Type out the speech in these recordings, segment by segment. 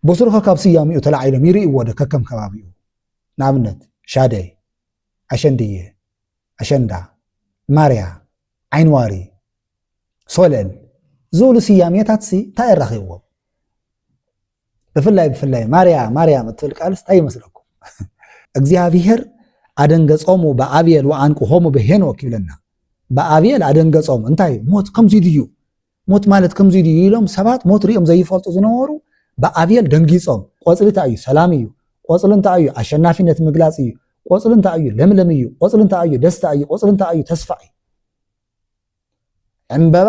بصرخ كابسيامي وتلعيلم يرئوا ده ككم كبابيو نابنت شادي أشندية أشندا ماريا عينواري صولل زول سيامي تاتسي تاير رخيوه بفلاي ماريا متفلك ألس أي مسلكم እግዚአብሔር አደንገጾሙ በአብየል ወአንቁ ሆሙ በሄኖክ ይብለና በአብየል አደንገጾሙ እንታይ ሞት ከምዚ ድዩ ሞት ማለት ከምዚ ድዩ ኢሎም ሰባት ሞት ሪኦም ዘይፈልጡ ዝነበሩ በአብየል ደንጊጾም ቆጽሊ እንታይ እዩ ሰላም እዩ ቆጽሊ እንታይ እዩ አሸናፊነት ምግላጽ እዩ ቆጽሊ እንታይ እዩ ለምለም እዩ ቆጽሊ እንታይ እዩ ደስታ እዩ ቆጽሊ እንታይ እዩ ተስፋ እዩ ዕንበባ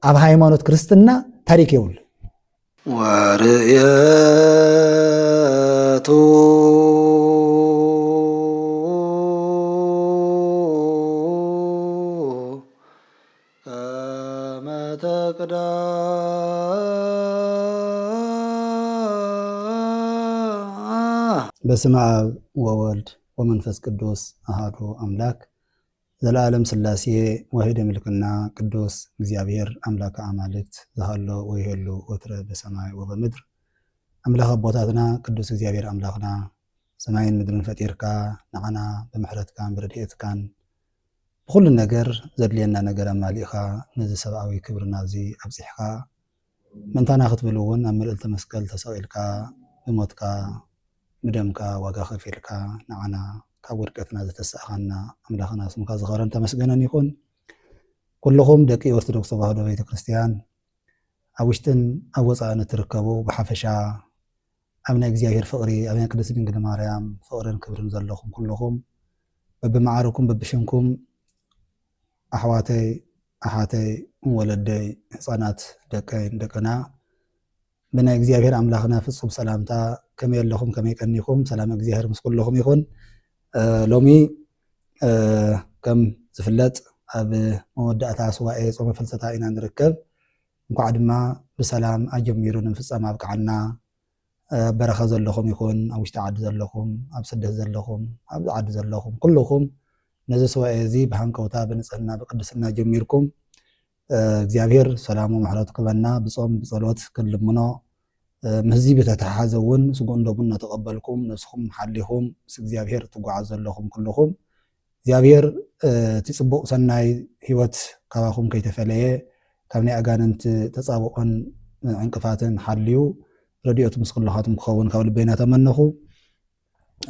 ኣብ ሃይማኖት ክርስትና ታሪክ ይውል ወርእየቱ ከመተቅዳ በስመ አብ ወወልድ ወመንፈስ ቅዱስ አሐዱ አምላክ ዘላለም ሥላሴ ወሕደ ምልክና ቅዱስ እግዚአብሔር አምላከ አማልክት ዘሃሎ ወይሄሉ ወትረ በሰማይ ወበምድር አምላክ አቦታትና ቅዱስ እግዚአብሔር አምላክና ሰማይን ምድርን ፈጢርካ ንዓና በምሕረትካን ብረድኤትካን ብኩሉ ነገር ዘድልየና ነገር አማሊእኻ ነዚ ሰብኣዊ ክብርና እዚ ኣብፂሕካ መንታና ክትብል እውን ኣብ መልዕልቲ መስቀል ተሰቂልካ ብሞትካ ብደምካ ዋጋ ከፊልካ ንዓና ካብ ውድቀትና ዘተሳእኻና ኣምላኽና ስምካ ዝኸበረን ተመስገነን ይኹን። ኩልኹም ደቂ ኦርቶዶክስ ተዋህዶ ቤተክርስቲያን ኣብ ውሽጥን ኣብ ወፃእን እትርከቡ ብሓፈሻ ኣብ ናይ እግዚኣብሔር ፍቕሪ ኣብ ናይ ቅድስት ድንግል ማርያም ፍቕርን ክብርን ዘለኹም ኩልኹም በብማዕርኩም በብሽምኩም ኣሕዋተይ ኣሓተይ ወለደይ ህፃናት ደቀይን ደቅና ብናይ እግዚኣብሔር ኣምላኽና ፍጹም ሰላምታ ከመይ ኣለኹም ከመይ ቀኒኹም ሰላም እግዚኣብሔር ምስ ኩልኹም ይኹን። ሎሚ ከም ዝፍለጥ ኣብ መወዳእታ ሱባኤ ጾመ ፍልሰታ ኢና ንርከብ። እንኳዕ ድማ ብሰላም ኣጀሚሩ ንምፍፃም ኣብቅዓና በረኻ ዘለኹም ይኹን ኣብ ውሽጢ ዓዲ ዘለኹም ኣብ ስደት ዘለኹም ኣብ ዓዲ ዘለኹም ኩልኹም ነዚ ሱባኤ እዚ ብሃንቀውታ ብንፅህና ብቅድስና ጀሚርኩም እግዚኣብሔር ሰላሙ ምሕረቱ ክበና ብጾም ብጸሎት ክንልምኖ ምህዚ በተተሓዘ እውን ስጉእ እንደቡን እናተቐበልኩም ነስኹም ሓሊኹም ምስ እግዚኣብሔር ትጓዓዙ ዘለኹም ኩልኹም እግዚኣብሔር እቲ ፅቡቕ ሰናይ ሂወት ካባኹም ከይተፈለየ ካብ ናይ ኣጋንንቲ ተፃብቆን ዕንቅፋትን ሓልዩ ረድኤቱ ምስ ኩልኻትኩም ክኸውን ካብ ልበይና ተመነኹ።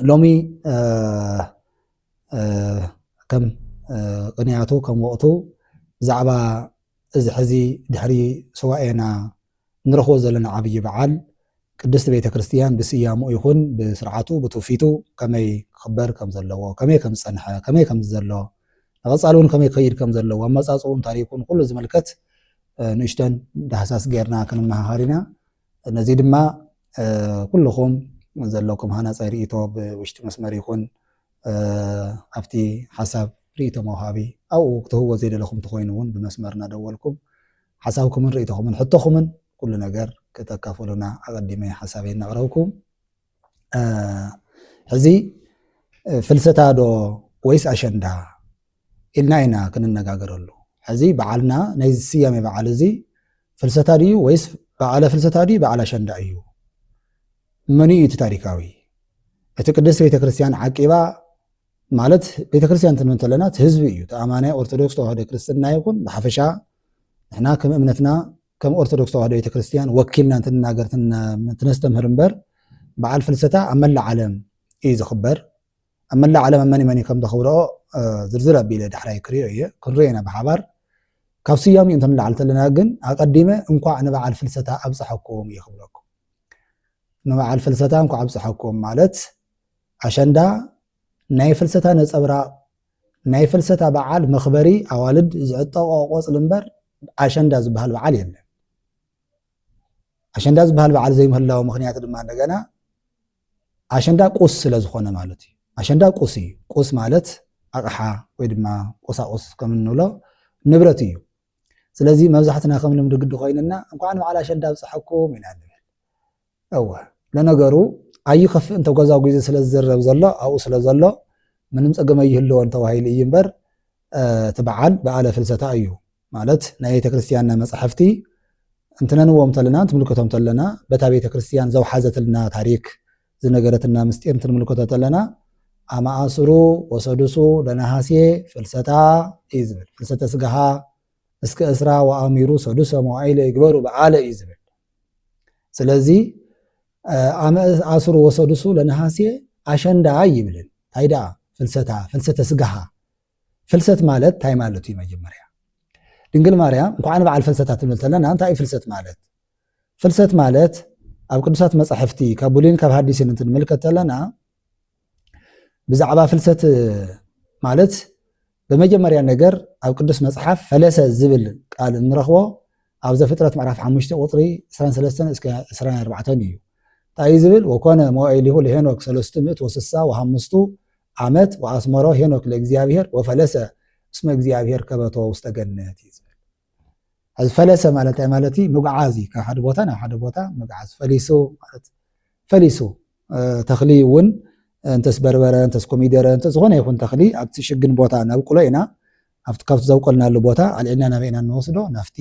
ሎሚ ከም ቅንያቱ ከም ወቕቱ ብዛዕባ እዚ ሕዚ ድሕሪ ሱባኤና ንረኽቦ ዘለና ዓብይ በዓል ቅድስቲ ቤተክርስቲያን ብስያሙ ይኹን ብስርዓቱ ብትውፊቱ ከመይ ክኽበር ከም ዘለዎ ከመይ ከም ዝፀንሐ ከመይ ከም ዘሎ ንቐፃሊ እውን ከመይ ክኸይድ ከም ዘለዎ ኣመፃፅኡን ታሪኩን ኩሉ ዝምልከት ንእሽተን ዳህሳስ ጌርና ክንመሃር ኢና። ነዚ ድማ ኩልኹም ዘለኩም ሃናፃይ ርእቶ ብውሽጢ መስመር ይኹን ኣብቲ ሓሳብ ርእቶ መውሃቢ ኣብኡ ክትህዎ ዘይደለኹም ትኮይኑ እውን ብመስመር እናደወልኩም ሓሳብኩምን ርእቶኹምን ሕቶኹምን ኩሉ ነገር ከተካፈሉና ኣቀዲመ ሓሳበይ እናቕረብኩም። ሕዚ ፍልሰታ ዶ ወይስ ኣሸንዳ ኢልና ኢና ክንነጋገረሉ። ሕዚ በዓልና ናይ ስያሜ በዓል እዚ ፍልሰታ ድዩ ወይስ በዓለ ፍልሰታ ድዩ በዓል ኣሸንዳ እዩ? መን እዩ እቲ ታሪካዊ? እቲ ቅድስቲ ቤተክርስቲያን ዓቂባ ማለት ቤተክርስቲያን ትንብል እንተለና እቲ ህዝቢ እዩ ተኣማናይ ኦርቶዶክስ ተዋህዶ ክርስትና ይኹን ብሓፈሻ ንሕና ከም እምነትና ከም ኦርቶዶክስ ተዋህዶ ቤተክርስቲያን ወኪልና እንትንናገር ትነስተምህር እምበር በዓል ፍልሰታ ኣብ መላእ ዓለም እዩ ዝኽበር። ኣብ መላእ ዓለም መን መን ከም ዘኽብርኦ ዝርዝር ኣቢለ ዳሕራይ ክሪኦ እየ ክንሪኦ ኢና ብሓባር። ካብ ስያሜኡ እንተንላዓል ተለና ግን ኣቀዲመ እንኳዕ ንበዓል ፍልሰታ ኣብፅሐኩም እየ ክብለኩም። ንበዓል ፍልሰታ እንኳዕ ኣብፅሐኩም ማለት ኣሸንዳ ናይ ፍልሰታ ነፀብራቕ ናይ ፍልሰታ በዓል መኽበሪ ኣዋልድ ዝዕጠቆ ቆፅሊ እምበር ኣሸንዳ ዝበሃል በዓል የለን። ኣሸንዳ ዝበሃል በዓል ዘይምህላው ምክንያት ድማ እንደገና ኣሸንዳ ቁስ ስለ ዝኾነ ማለት እዩ። ኣሸንዳ ቁስ እዩ። ቁስ ማለት ኣቕሓ ወይ ድማ ቁሳቁስ ከም እንብሎ ንብረት እዩ። ስለዚ መብዛሕትና ከም ልምዲ ግዲ ኮይንና እንኳዕ ንበዓል ኣሸንዳ ኣብፅሐኩም ኢና ንብል። እወ ለነገሩ ኣይኸፍእ እንተጓዛጉዜ ስለ ዝዘረብ ዘሎ ኣብኡ ስለ ዘሎ ምንም ፀገም ኣይህልዎን ተባሂሉ እዩ እምበር እቲ በዓል በዓለ ፍልሰታ እዩ ማለት ናይ ቤተክርስቲያንና መፅሓፍቲ እንትነንዎም ተለና እንትምልከቶም ተለና በታ ቤተ ክርስቲያን ዘውሓዘትልና ታሪክ ዝነገረትና ምስጢር እንትምልከቶ ተለና አማአስሩ ወሰዱሱ ለነሐሴ ፍልሰታ እዩ ዝብል ፍልሰተ ስጋሃ እስከ እስራ ወአሚሩ ሰዱሰ መዋዕለ ይግበሩ በዓለ እዩ ዝብል ስለዚ አማአስሩ ወሰዱሱ ለነሐሴ አሸንዳ ይብልን ታይዳ ፍልሰታ ፍልሰተ ስጋሃ ፍልሰት ማለት ታይ ማለት እዩ መጀመሪያ ድንግል ማርያም እንኳን በዓል ፍልሰታ ትብል ተለና እንታይ ፍልሰት ማለት ፍልሰት ማለት ኣብ ቅዱሳት መጻሕፍቲ ካብ ብሉይን ካብ ሐዲስን እንትንምልከት ተለና ብዛዕባ ፍልሰት ማለት በመጀመሪያ ነገር ኣብ ቅዱስ መጽሓፍ ፈለሰ ዝብል ቃል እንረኽቦ ኣብ ዘፍጥረት ምዕራፍ 5 ቁጥሪ 23 እስከ 24 እዩ ታይ ዝብል ወኮነ መዋዕሊሁ ለሄኖክ 365 ዓመት ወአስመሮ ሄኖክ ለእግዚአብሔር ወፈለሰ እስመ እግዚአብሔር ከበቶ ውስተ ገነት ይዝብል እዚ ፈለሰ ማለት ማለት ምጉዓዚ ካብ ሓደ ቦታ ናብ ሓደ ቦታ ምጉዓዝ ፈሊሱ ማለት ፈሊሱ ተኽሊ እውን እንተስ በርበረ እንተስ ኮሚደረ እንተስ ዝኾነ ይኹን ተኽሊ ኣብቲ ሽግን ቦታ ነብቁሎ ኢና ኣብቲ ካብቲ ዘውቀልናሉ ቦታ አልዕልና ናበይና እንወስዶ ናፍቲ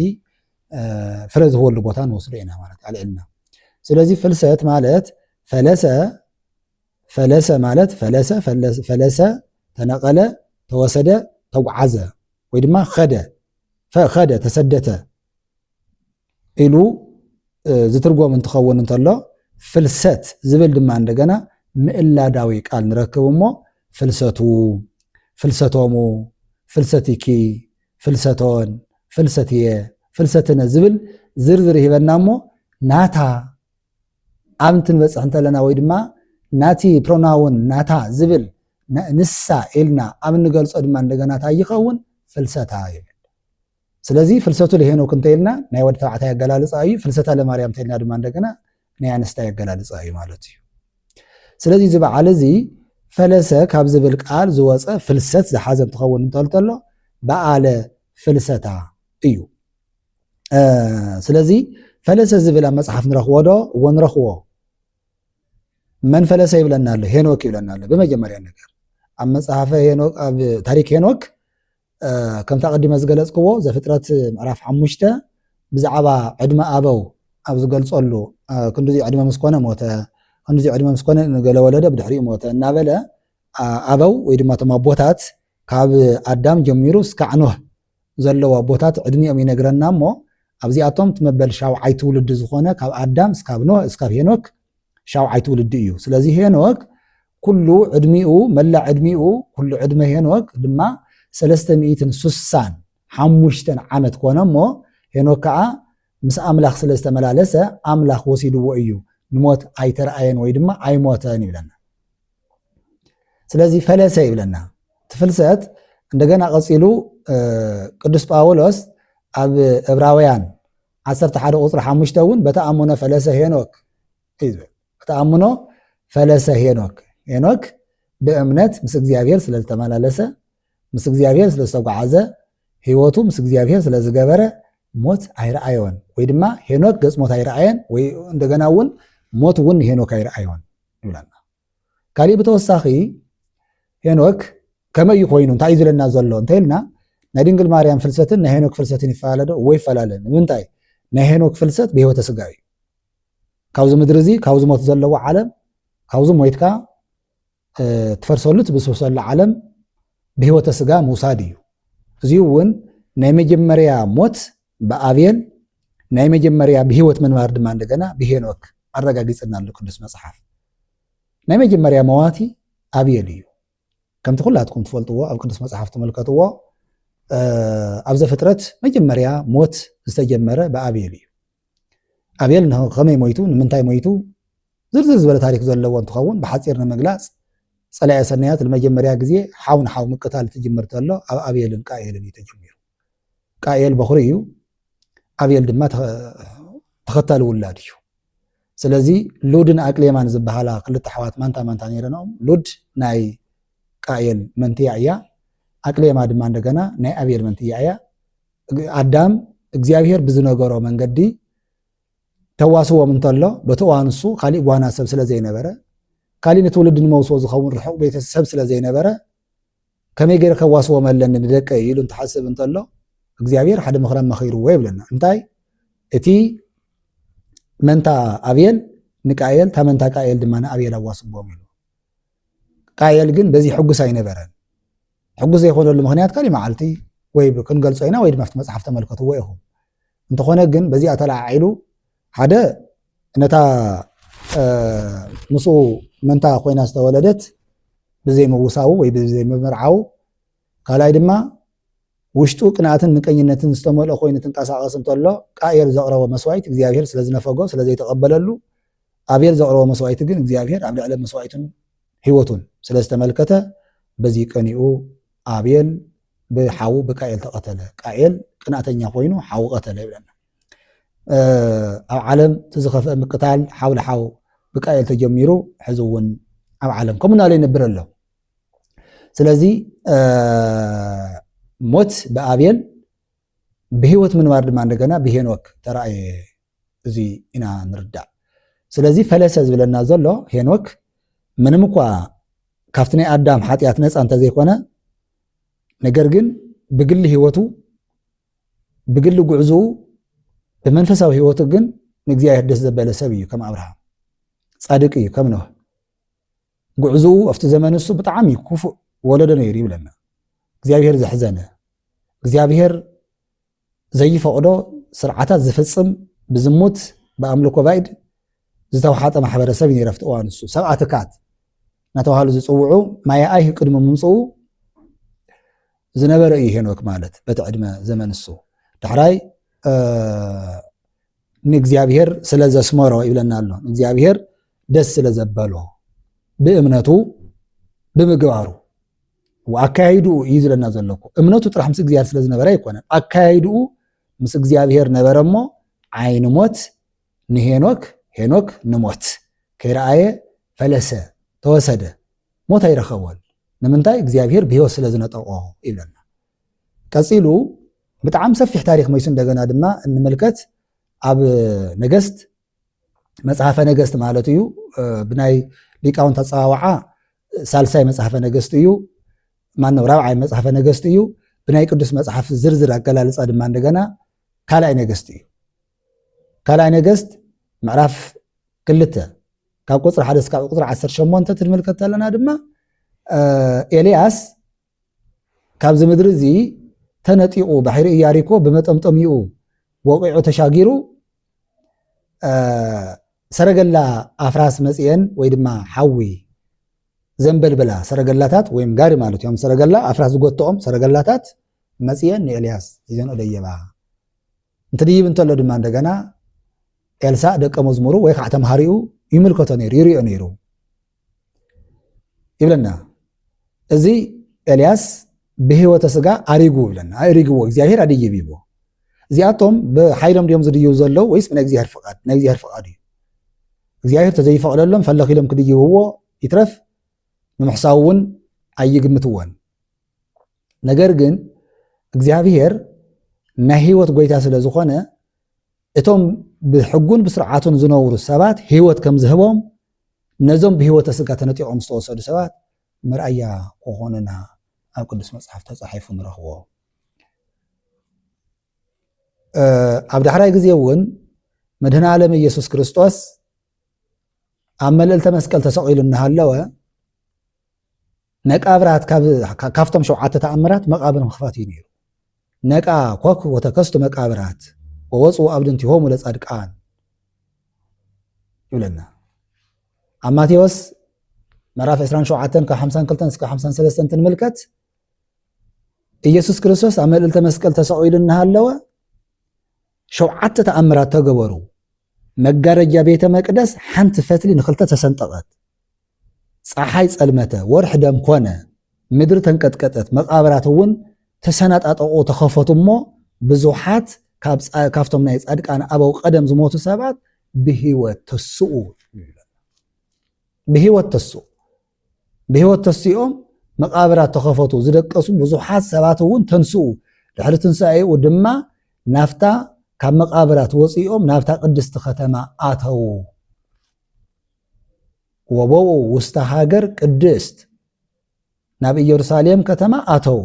ፍረ ዝህበሉ ቦታ እንወስዶ ኢና ማለት አልዕልና ስለዚህ ፍልሰት ማለት ፈለሰ ማለት ፈለሰ ተነቀለ ተወሰደ ተጓዓዘ ወይ ድማ ኸደ ተሰደተ ኢሉ ዝትርጎም እንትኸውን እንተሎ ፍልሰት ዝብል ድማ እንደገና ምእላዳዊ ቃል ንረክብ እሞ ፍልሰቱ ፍልሰቶሙ ፍልሰቲኪ ፍልሰቶን ፍልሰትየ ፍልሰትነ ዝብል ዝርዝር ሂበና እሞ ናታ ኣብንቲ ንበፅሕ እንተለና ወይ ድማ ናቲ ፕሮናውን ናታ ዝብል ንሳ ኢልና ኣብ ንገልጾ ድማ እንደገና ታ ይኸውን ፍልሰታ ይብል ስለዚ ፍልሰቱ ለሄኖክ እንተኢልና ናይ ወዲ ተባዕታይ ያገላልጻ እዩ ፍልሰታ ለማርያም እንተኢልና ድማ እንደገና ናይ ኣንስታይ ያገላልጻ እዩ ማለት እዩ ስለዚ እዚ በዓል እዚ ፈለሰ ካብ ዝብል ቃል ዝወፀ ፍልሰት ዝሓዘ እንትኸውን እንተሎ በዓለ ፍልሰታ እዩ ስለዚ ፈለሰ ዝብል ኣብ መጽሓፍ ንረኽቦ ዶ እዎ ንረኽቦ መን ፈለሰ ይብለና ኣሎ ሄኖክ ይብለና ኣሎ በመጀመርያ ነገር ኣብ መጽሓፈ ሄኖክ ኣብ ታሪክ ሄኖክ ከምታ ቀዲመ ዝገለጽክዎ ዘፍጥረት ምዕራፍ 5 ብዛዕባ ዕድመ ኣበው ኣብ ዝገልጸሉ ክንዱዚ ዕድመ ምስኮነ ሞተ ክንዱዚ ዕድመ ምስኮነ ንገለ ወለደ ብድሕሪኡ ሞተ እናበለ ኣበው ወይ ድማ ቶም ኣቦታት ካብ ኣዳም ጀሚሩ እስካዕ ኖህ ዘለዎ ኣቦታት ዕድሚኦም ይነግረና እሞ ኣብዚኣቶም ትመበል ሻውዓይ ትውልዲ ዝኾነ ካብ ኣዳም እስካብ ኖህ እስካብ ሄኖክ ሻውዓይ ትውልዲ እዩ ስለዚ ሄኖክ ኩሉ ዕድሚኡ መላእ ዕድሚኡ ኩሉ ዕድመ ሄኖክ ድማ 365 ዓመት ኮነ እሞ ሄኖክ ከዓ ምስ ኣምላኽ ስለ ዝተመላለሰ ኣምላኽ ወሲድዎ እዩ ንሞት ኣይተረኣየን ወይ ድማ ኣይሞተን ይብለና ስለዚ ፈለሰ ይብለና ትፍልሰት እንደገና ቀፂሉ ቅዱስ ጳውሎስ ኣብ ዕብራውያን 11 ቁጥሪ 5 እውን በተኣምኖ ፈለሰ ሄኖክ በተኣምኖ ፈለሰ ሄኖክ በእምነት ምስ እግዚአብሔር ስለተመላለሰ ምስ እግዚአብሔር ስለተጓዓዘ ህይወቱ ምስ እግዚአብሔር ስለዝገበረ ሞት አይረአዮን ወይ ድማ ሄኖክ ገጽ ሞት አይረአየን ወይ እንደገና እውን ሞት እውን ሄኖክ አይረአዮን ይብለና ካሊ በተወሳኺ ሄኖክ ከመይ ኮይኑ እንታይ ዝለና ዘሎ እንተይልና ናይ ድንግል ማርያም ፍልሰትን ናይ ሄኖክ ፍልሰትን ይፈላለዶ ወይ ይፈላለን ምንታይ ናይ ሄኖክ ፍልሰት ብህይወተ ስጋ እዩ ካብዚ ምድሪ እዚ ካብዚ ሞት ዘለዎ ዓለም ካብዚ ሞይትካ ትፈርሰሉ ትብስብሰሉ ዓለም ብህይወተ ስጋ ምውሳድ እዩ እዚ እውን ናይ መጀመርያ ሞት በአቤል ናይ መጀመርያ ብህይወት ምንባር ድማ እንደገና ብሄኖክ አረጋግጽና ኣሎ ቅዱስ መጽሐፍ ናይ መጀመርያ መዋቲ አቤል እዩ ከምቲ ኩላትኩም ትፈልጥዎ ኣብ ቅዱስ መጽሐፍ ተመልከትዎ ኣብ ዘፍጥረት መጀመርያ ሞት ዝተጀመረ በአቤል እዩ አቤል ከመይ ሞይቱ ንምንታይ ሞይቱ ዝርዝር ዝበለ ታሪክ ዘለዎ እንትኸውን ብሓፂር ንምግላጽ ጸላኤ ሰናያት ለመጀመርያ ግዜ ሓውን ሓው ምቅታል ትጅምር ተሎ ኣብ አቤልን ቃኤልን ተጀሚሩ ቃኤል በኹሪ እዩ አቤል ድማ ተኸታሊ ውላድ እዩ ስለዚ ሉድን አቅሌማን ዝበሃላ ክልተ ሓዋት ማንታ ነይረኖም ሉድ ናይ ቃኤል መንትያ እያ አቅሌማ ድማ እንደገና ናይ አቤል መንትያ እያ አዳም እግዚአብሔር ብዝነገሮ መንገዲ ተዋስዎም እንተሎ በተዋንሱ ካሊእ ጓና ሰብ ስለ ዘይነበረ ካሊእ ንትውልድ ንመውስዎ ዝኸውን ርሑቕ ቤተሰብ ስለ ዘይነበረ ከመይ ገይረ ከዋስዎም ኣለኒ ንደቀ ኢሉ እንትሓስብ እንተሎ እግዚአብሔር ሓደ ምኽረ መኺርዎ ይብለና እንታይ اتي منتا أبيل نكايل تمنتا كايل دمان أبيل أواصبهم كايل جن بزي حجز سينبرن حجز يكون المهنيات كلمة عالتي ويب كن قال سينا ويد مفت مصحف تملكته ويهم انت خونا جن بزي أطلع عيلو هذا نتا مسو منتا خوينا استولدت بزي موساو ويب بزي ممرعو قال دما وشتو قناعتن مقينتن استمول خوينتن قاساقس انتلو قايل زقرو مسوايت እግዚአብሔር ስለዚህ ነፈጎ ስለዚህ ተቀበለሉ አቤል ዘቅረቦ መስዋዕት ግን እግዚአብሔር አብ ለዓለም መስዋዕቱን ህይወቱን ስለስተመልከተ በዚህ ቀኒኡ አቤል በሐው በቃኤል ተቀተለ ቃኤል ቅናተኛ ኮይኑ ሐው ቀተለ ይብለና ኣብ ዓለም ተዝኸፈ ምቅታል ሐው ለሐው በቃኤል ተጀሚሩ ሕዝውን ኣብ ዓለም ከምና ላይ ነብረሎ ስለዚህ ሞት በአቤል በህይወት ምንባር ድማ እንደገና በሄኖክ ተራእየ እዚ ኢና ንርዳእ ስለዚህ ፈለሰ ዝብለና ዘሎ ሄኖክ ምንም እንኳ ካብቲ ናይ አዳም ኃጢአት ነፃ እንተዘይኮነ ነገር ግን ብግል ህይወቱ ብግል ጉዕዙኡ በመንፈሳዊ ህይወቱ ግን ንእግዚአብሔር ደስ ዘበለ ሰብ እዩ ከም አብርሃም ጻድቅ እዩ ከም ኖህ ጉዕዙኡ ኣብቲ ዘመን እሱ ብጣዕሚ ክፉእ ወለደ ነይሩ ይብለና እግዚአብሔር ዘሕዘነ እግዚአብሔር ዘይፈቅዶ ስርዓታት ዝፍጽም ብዝሙት በአምልኮ ባይድ ዝተውሓጠ ማሕበረሰብ ይነረፍት እዋን እሱ ሰብኣትካት ናተባሃሉ ዝፅውዑ ማያኣይ ቅድሚ ምምፅኡ ዝነበረ እዩ ሄኖክ ማለት በቲ ዕድመ ዘመን እሱ ዳሕራይ ንእግዚአብሔር ስለ ዘስመሮ ይብለና ኣሎ እግዚአብሔር ደስ ስለ ዘበሎ ብእምነቱ ብምግባሩ ወአካይዱ ይዝለና ዘለኩ እምነቱ ጥራሕ ምስ እግዚአብሔር ስለ ዝነበረ አይኮነን አካይዱ ምስ እግዚአብሔር ነበረሞ ዓይን ሞት ንሄኖክ ሄኖክ ንሞት ከራአየ ፈለሰ ተወሰደ ሞት አይረኸወል ንምንታይ እግዚአብሔር ብህይወት ስለ ዝነጠቆ ይብለና ቀፂሉ በጣም ሰፊሕ ታሪክ መይሱ እንደገና ድማ እንመልከት ኣብ ነገስት መጽሐፈ ነገስት ማለት እዩ ብናይ ሊቃውንት ተጻዋዓ ሳልሳይ መጽሐፈ ነገስት እዩ ማነው ራብዓይ መጽሐፈ ነገስት እዩ ብናይ ቅዱስ መጽሐፍ ዝርዝር አገላለጻ ድማ እንደገና ካልኣይ ነገስት እዩ ካልኣይ ነገስት ምዕራፍ 2 ካብ ቁጥሪ 1 እስካብ ቁጥሪ 18 ትምልከት ኣለና ድማ ኤልያስ ካብ ዝምድሪ እዚ ተነጢቁ ባሕሪ ኢያሪኮ ብመጠምጠሚኡ ወቂዑ ተሻጊሩ ሰረገላ አፍራስ መጽየን ወይ ድማ ሓዊ ዘንበልበላ ሰረገላታት ወይም ጋሪ ማለት እዮም ሰረገላ አፍራስ ዝጎተኦም ሰረገላታት መጽየን ንኤልያስ ይዘን ደየባ እንትድይብ እንተሎ ድማ እንደገና ኤልሳ ደቀ መዝሙሩ ወይ ከዓ ተምሃሪኡ ይምልከቶ ነይሩ ይሪኦ ነይሩ ይብለና እዚ ኤልያስ ብህይወተ ስጋ አሪጉ ይብለና አሪጉ እግዚአብሔር አድይብ ይቦ እዚኣቶም ብሓይሎም ድዮም ዝድይቡ ዘለው ወይስ ብናይ እግዚአብሔር ፍቃድ ናይ እግዚአብሔር ፍቃድ እዩ እግዚአብሔር ተዘይፈቅደሎም ፈለኺሎም ክድይብዎ ይትረፍ ንምሕሳውን አይግምትዎን ነገር ግን እግዚአብሔር ናይ ህይወት ጎይታ ስለ ዝኾነ እቶም ብሕጉን ብስርዓቱን ዝነብሩ ሰባት ህይወት ከም ዝህቦም ነዞም ብህይወተ ስጋ ተነጢቆም ዝተወሰዱ ሰባት ምርአያ ክኾኑና ኣብ ቅዱስ መጽሓፍ ተጻሒፉ ንረኽቦ ኣብ ዳሕራይ ግዜ እውን መድህና ዓለም ኢየሱስ ክርስቶስ ኣብ መልዕልተ መስቀል ተሰቂሉ እናሃለወ ነቃብራት ካብቶም 7 ተኣምራት መቃብር ምኽፋት እዩ ነይሩ ነቃ ኮክ ወተከስቱ መቃብራት ወወፅኡ ኣብድንቲሆሙ ለጻድቃን ይብለና ኣብ ማቴዎስ ምዕራፍ 27 ካብ 52 እስከ 53 ትንምልከት ኢየሱስ ክርስቶስ ኣብ መልዕልተ መስቀል ተሰቂሉ እናሃለወ 7 ተኣምራት ተገበሩ መጋረጃ ቤተ መቅደስ ሓንቲ ፈትሊ ንኽልተ ተሰንጠቐት ፀሓይ ጸልመተ ወርሕ ደም ኮነ ምድሪ ተንቀጥቀጠት መቃብራት እውን ተሰናጣጠቁ ተኸፈቱ እሞ ብዙሓት ካብቶም ናይ ጻድቃን ኣበው ቀደም ዝሞቱ ሰባት ብህይወት ተስኡ ብህይወት ተስኦም መቃብራት ተኸፈቱ ዝደቀሱ ብዙሓት ሰባት እውን ተንስኡ ድሕሪ ትንሳኤኡ ድማ ናፍታ ካብ መቃብራት ወፂኦም ናፍታ ቅድስቲ ከተማ ኣተው ወበው ውስተ ሃገር ቅድስት ናብ ኢየሩሳሌም ከተማ ኣተው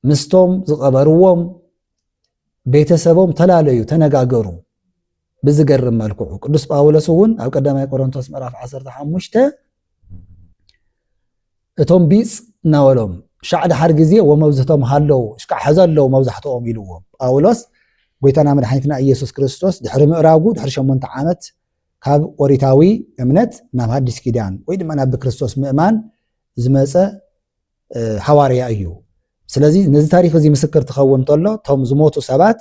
ምስቶም ዝቀበርዎም ቤተሰቦም ተላለዩ ተነጋገሩ ብዝገርም መልክዑ ቅዱስ ጳውሎስ እውን ኣብ ቀዳማይ ቆሮንቶስ ምዕራፍ 15 እቶም ቢጽ ናወሎም ሻዕ ድሓር ግዜ ወመብዝቶም ሃለው ሽቃዕ ሓዘለው መብዛሕትኦም ኢልዎም ጳውሎስ ጎይታና መድሓኒትና ኢየሱስ ክርስቶስ ድሕሪ ምዕራጉ ድሕሪ 8 ዓመት ካብ ኦሪታዊ እምነት ናብ ሐዲስ ኪዳን ወይ ድማ ናብ ክርስቶስ ምእማን ዝመፀ ሐዋርያ እዩ ስለዚ ነዚ ታሪክ እዚ ምስክር ትኸውን ተሎ ቶም ዝሞቱ ሰባት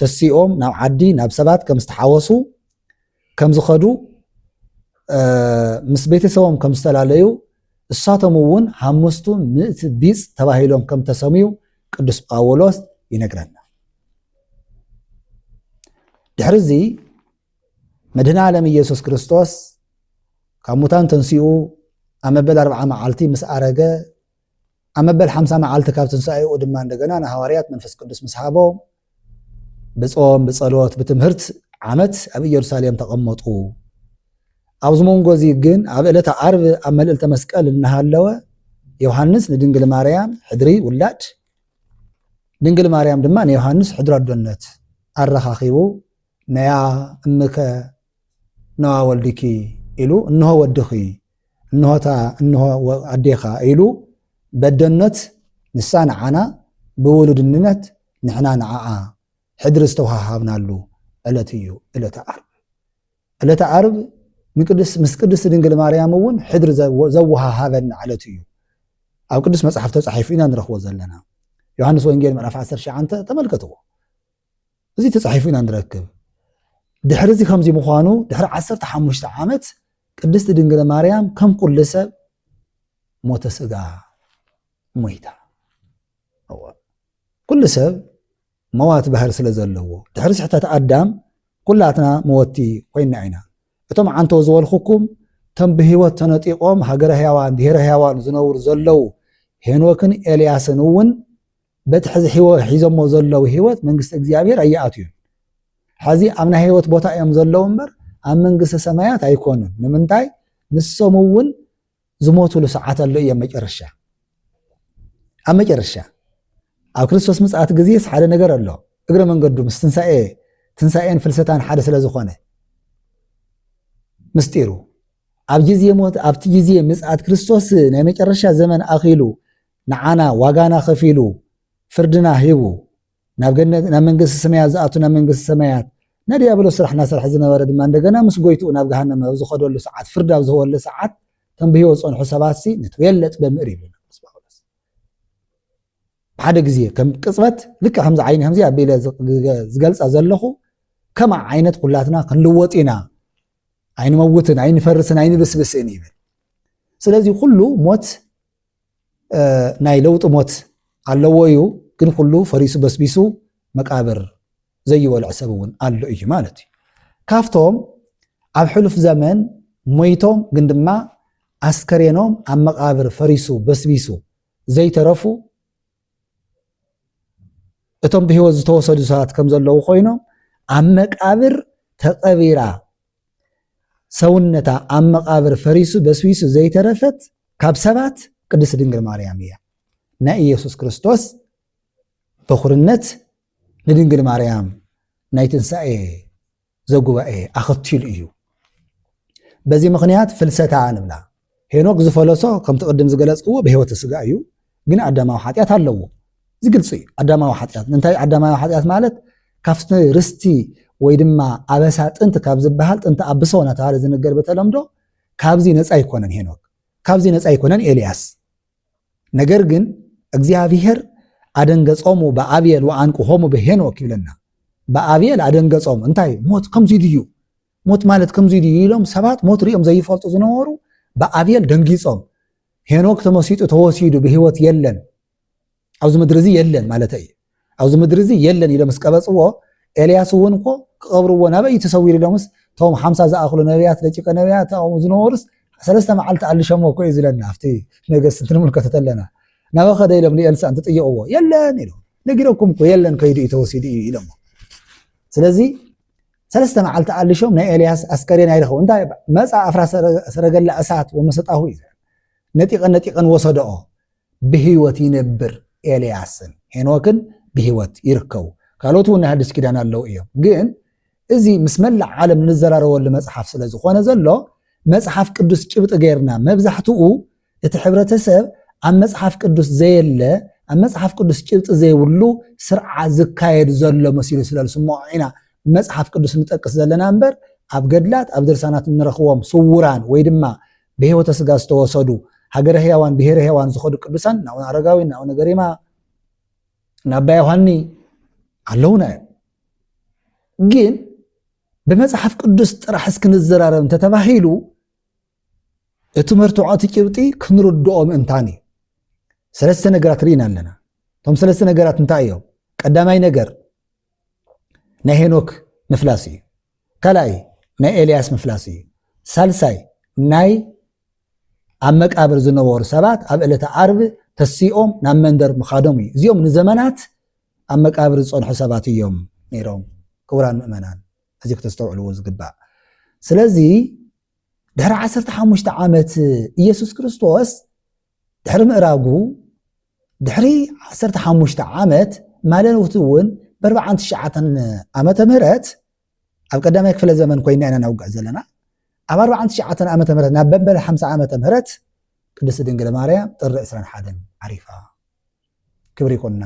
ተሲኦም ናብ ዓዲ ናብ ሰባት ከም ዝተሓወሱ ከም ዝኸዱ ምስ ቤተሰቦም ከም ዝተላለዩ እሳቶም እውን 500 ቢጽ ተባሂሎም ከም ተሰሚዩ ቅዱስ ጳውሎስ ይነግረና ድሕርዚ መድኃኔ ዓለም ኢየሱስ ክርስቶስ ካብ ሙታን ተንሲኡ ኣብ መበል 40 መዓልቲ ምስ አረገ ኣብ መበል 50 መዓልቲ ካብ ትንሳኤኡ ድማ እንደገና ንሐዋርያት መንፈስ ቅዱስ ምስ ሃቦም ብጾም ብጸሎት ብትምህርት ዓመት ኣብ ኢየሩሳሌም ተቐመጡ ኣብዚ መንጎ እዚ ግን ኣብ ዕለተ ዓርብ ኣብ መልዕልተ መስቀል እናሃለወ ዮሐንስ ንድንግል ማርያም ሕድሪ ውላድ ድንግል ማርያም ድማ ንዮሐንስ ሕድሪ ኣዶነት ኣረኻኺቡ ነያ እምከ ነዋ ወልድኪ ኢሉ እንሆ ወድኺ እንሆታ እንሆ ኣዴኻ ኢሉ በደነት ንሳ ንዓና ብውሉድነት ንሕና ንዓዓ ሕድሪ ዝተውሃሃብናሉ ዕለት እዩ ዕለተ ዓርብ ዕለተ ዓርብ ምስ ቅድስት ድንግል ማርያም እውን ሕድሪ ዘወሃሃበና ዕለት እዩ ኣብ ቅዱስ መጽሓፍ ተጻሒፉ ኢና ንረኽቦ ዘለና ዮሐንስ ወንጌል ምዕራፍ 19 ተመልከትዎ እዚ ተጻሒፉ ኢና ንረክብ ድሕሪ እዚ ከምዚ ምዃኑ ድሕሪ 15 ዓመት ቅድስት ድንግል ማርያም ከም ኩሉ ሰብ ሞተ ስጋ ሞይታ ኩሉ ሰብ መዋት ባህር ስለ ዘለዎ ድሕሪ ስሕተት ኣዳም ኩላትና መወቲ ኮይና ኢና እቶም ዓንቶ ዝበልኹኩም ተም ብህይወት ተነጢቆም ሃገረ ሕያዋን ድሕረ ሕያዋን ዝነብሩ ዘለው ሄኖክን ኤልያስን እውን በቲ ሒዞሞ ዘለው ህይወት መንግስቲ እግዚአብሔር ኣይኣትዩን ሕዚ ኣብ ናይ ህይወት ቦታ እዮም ዘለው እምበር ኣብ መንግስቲ ሰማያት ኣይኮኑን ንምንታይ ንሶም እውን ዝሞቱሉ ሰዓት ኣሎ እዮም መጨረሻ ኣብ መጨረሻ ኣብ ክርስቶስ ምጽኣት ግዜ ሓደ ነገር ኣሎ እግረ መንገዱ ምስ ትንሳኤን ፍልሰታን ሓደ ስለ ዝኾነ ምስጢሩ ኣብ ግዜ ሞት ኣብቲ ግዜ ምጽኣት ክርስቶስ ናይ መጨረሻ ዘመን ኣኺሉ ንዓና ዋጋና ከፊሉ ፍርድና ሂቡ ናብ ገነት ናብ መንግስቲ ሰማያት ዝኣቱ ናብ መንግስቲ ሰማያት ናዲያብሎስ ስራሕና ስራሕ ዝነበረ ድማ እንደገና ምስ ጎይቱ ናብ ገሃነም ኣብ ዝኸደሉ ሰዓት ፍርድ ኣብ ዝህበሉ ሰዓት ከም ብህይወት ፀንሑ ሰባት ንትቤለጥ በምእር ይብልና ሓደ ግዜ ከም ቅጽበት ልክ ከምዚ ዓይኒ ከምዚ ኣቢለ ዝገልጻ ዘለኹ ከማ ዓይነት ኩላትና ክንልወጥ ኢና ኣይንመውትን ኣይንፈርስን ኣይንብስብስን ይብል ስለዚ ኩሉ ሞት ናይ ለውጢ ሞት ኣለዎ እዩ ግን ኩሉ ፈሪሱ በስቢሱ መቃብር ዘይበልዕ ሰብ እውን ኣሎ እዩ ማለት እዩ ካፍቶም ኣብ ሕሉፍ ዘመን ሞይቶም ግን ድማ ኣስከሬኖም ኣብ መቃብር ፈሪሱ በስቢሱ ዘይተረፉ እቶም ብህይወት ዝተወሰዱ ሰባት ከም ዘለዉ ኮይኖም ኣብ መቃብር ተቐቢራ ሰውነታ ኣብ መቃብር ፈሪሱ በስቢሱ ዘይተረፈት ካብ ሰባት ቅድስት ድንግል ማርያም እያ ናይ ኢየሱስ ክርስቶስ በኹርነት ንድንግል ማርያም ናይ ትንሳኤ ዘጉባኤ ኣኸቲሉ እዩ በዚ ምኽንያት ፍልሰታ ንብላ ሄኖክ ዝፈለሶ ከም ትቅድም ዝገለጽክዎ ብህይወት ስጋ እዩ ግን ኣዳማዊ ኃጢአት ኣለዎ ዝግልጽ እዩ ኣዳማዊ ኃጢአት እንታይ ኣዳማዊ ኃጢአት ማለት ካብቲ ርስቲ ወይ ድማ ኣበሳ ጥንቲ ካብ ዝበሃል ጥንቲ ኣብሶ እናተባሃለ ዝነገር በተለምዶ ካብዚ ነፃ ይኮነን ሄኖክ ካብዚ ነፃ ይኮነን ኤልያስ ነገር ግን እግዚአብሔር ኣደንገጾሙ በአብየል ወአንቅሆሙ በሄኖክ ይብለና በአብየል ኣደንገጾም እንታይ ሞት ከምዚ ድዩ ሞት ማለት ከምዚ ድዩ ኢሎም ሰባት ሞት ሪኦም ዘይፈልጡ ዝነበሩ በአብየል ደንጊጾም ሄኖክ ተመሲጡ ተወሲዱ ብህይወት የለን ኣብዚ ምድሪ እዚ የለን ማለት እዩ ኣብዚ ምድሪ እዚ የለን ኢሎም ስቀበጽዎ ኤልያስ እውን እኮ ክቐብርዎ ናበይ ተሰዊሩ ኢሎምስ ቶም 50 ዝኣኽሉ ነቢያት ደቂቀ ነቢያት ዝነበሩስ 3 መዓልቲ ኣልሸሞ እኮ እዩ ዝለና ኣብቲ ነገስት እንትንምልከቶ ኣለና ናበኸደ ኢሎም ንኤልሳ እንትጥይቕዎ የለን ኢሎም ነጊረኩም እኮ የለን ከይዱ እዩ ተወሲዱ እዩ ኢሎም ስለዚ 3 መዓልቲ ኣልሾም ናይ ኤልያስ ኣስከሬን ኣይረኸቡ እንታይ መፃ ኣፍራ ሰረገላ እሳት ወመሰጣሁ እዩ ነጢቐን ወሰደኦ ብህይወት ይነብር ኤልያስን ሄኖክን ብህይወት ይርከቡ ካልኦቱ ናይ ሓድሽ ኪዳን ኣለው እዮም ግን እዚ ምስ መላእ ዓለም ንዘራረበሉ መፅሓፍ ስለ ዝኾነ ዘሎ መፅሓፍ ቅዱስ ጭብጢ ጌርና መብዛሕትኡ እቲ ሕብረተሰብ ኣብ መፅሓፍ ቅዱስ ዘየለ ኣብ መፅሓፍ ቅዱስ ጭብጢ ዘይብሉ ስርዓት ዝካየድ ዘሎ መሲሉ ስለ ዝስምዖ ኢና መፅሓፍ ቅዱስ ንጠቅስ ዘለና እምበር ኣብ ገድላት ኣብ ድርሳናት እንረኽቦም ስውራን ወይ ድማ ብሂወተ ስጋ ዝተወሰዱ ሃገረ ህያዋን ብሄረ ህያዋን ዝኸዱ ቅዱሳን ናብና ኣረጋዊ ናብና ገሪማ ናባ ዮሃኒ ኣለውና ግን ብመፅሓፍ ቅዱስ ጥራሕ እስክንዘራረብ እንተተባሂሉ እቲ መርትዖት ጭብጢ ክንርድኦ ምእንታን እዩ ሰለስተ ነገራት ርኢና ኣለና እቶም ሰለስተ ነገራት እንታይ እዮም ቀዳማይ ነገር ናይ ሄኖክ ምፍላስ እዩ ካልኣይ ናይ ኤልያስ ምፍላስ እዩ ሳልሳይ ናይ ኣብ መቃብር ዝነበሩ ሰባት ኣብ ዕለተ ዓርቢ ተሲኦም ናብ መንደር ምኻዶም እዩ እዚኦም ንዘመናት ኣብ መቃብር ዝፀንሑ ሰባት እዮም ነይሮም ክቡራን ምእመናን እዚ ክተስተውዕልዎ ዝግባእ ስለዚ ድሕሪ 15 ዓመት ኢየሱስ ክርስቶስ ድሕሪ ምእራጉ ድሕሪ 15 ዓመት ማለት እውን ብ49 ዓመተ ምህረት ኣብ ቀዳማይ ክፍለ ዘመን ኮይና ኢና ናውግዕ ዘለና ኣብ 49 ዓመተ ምህረት ናብ በበል 50 ዓመተ ምህረት ቅድስት ድንግል ማርያም ጥሪ 21 ዓሪፋ ክብሪ ይኩንና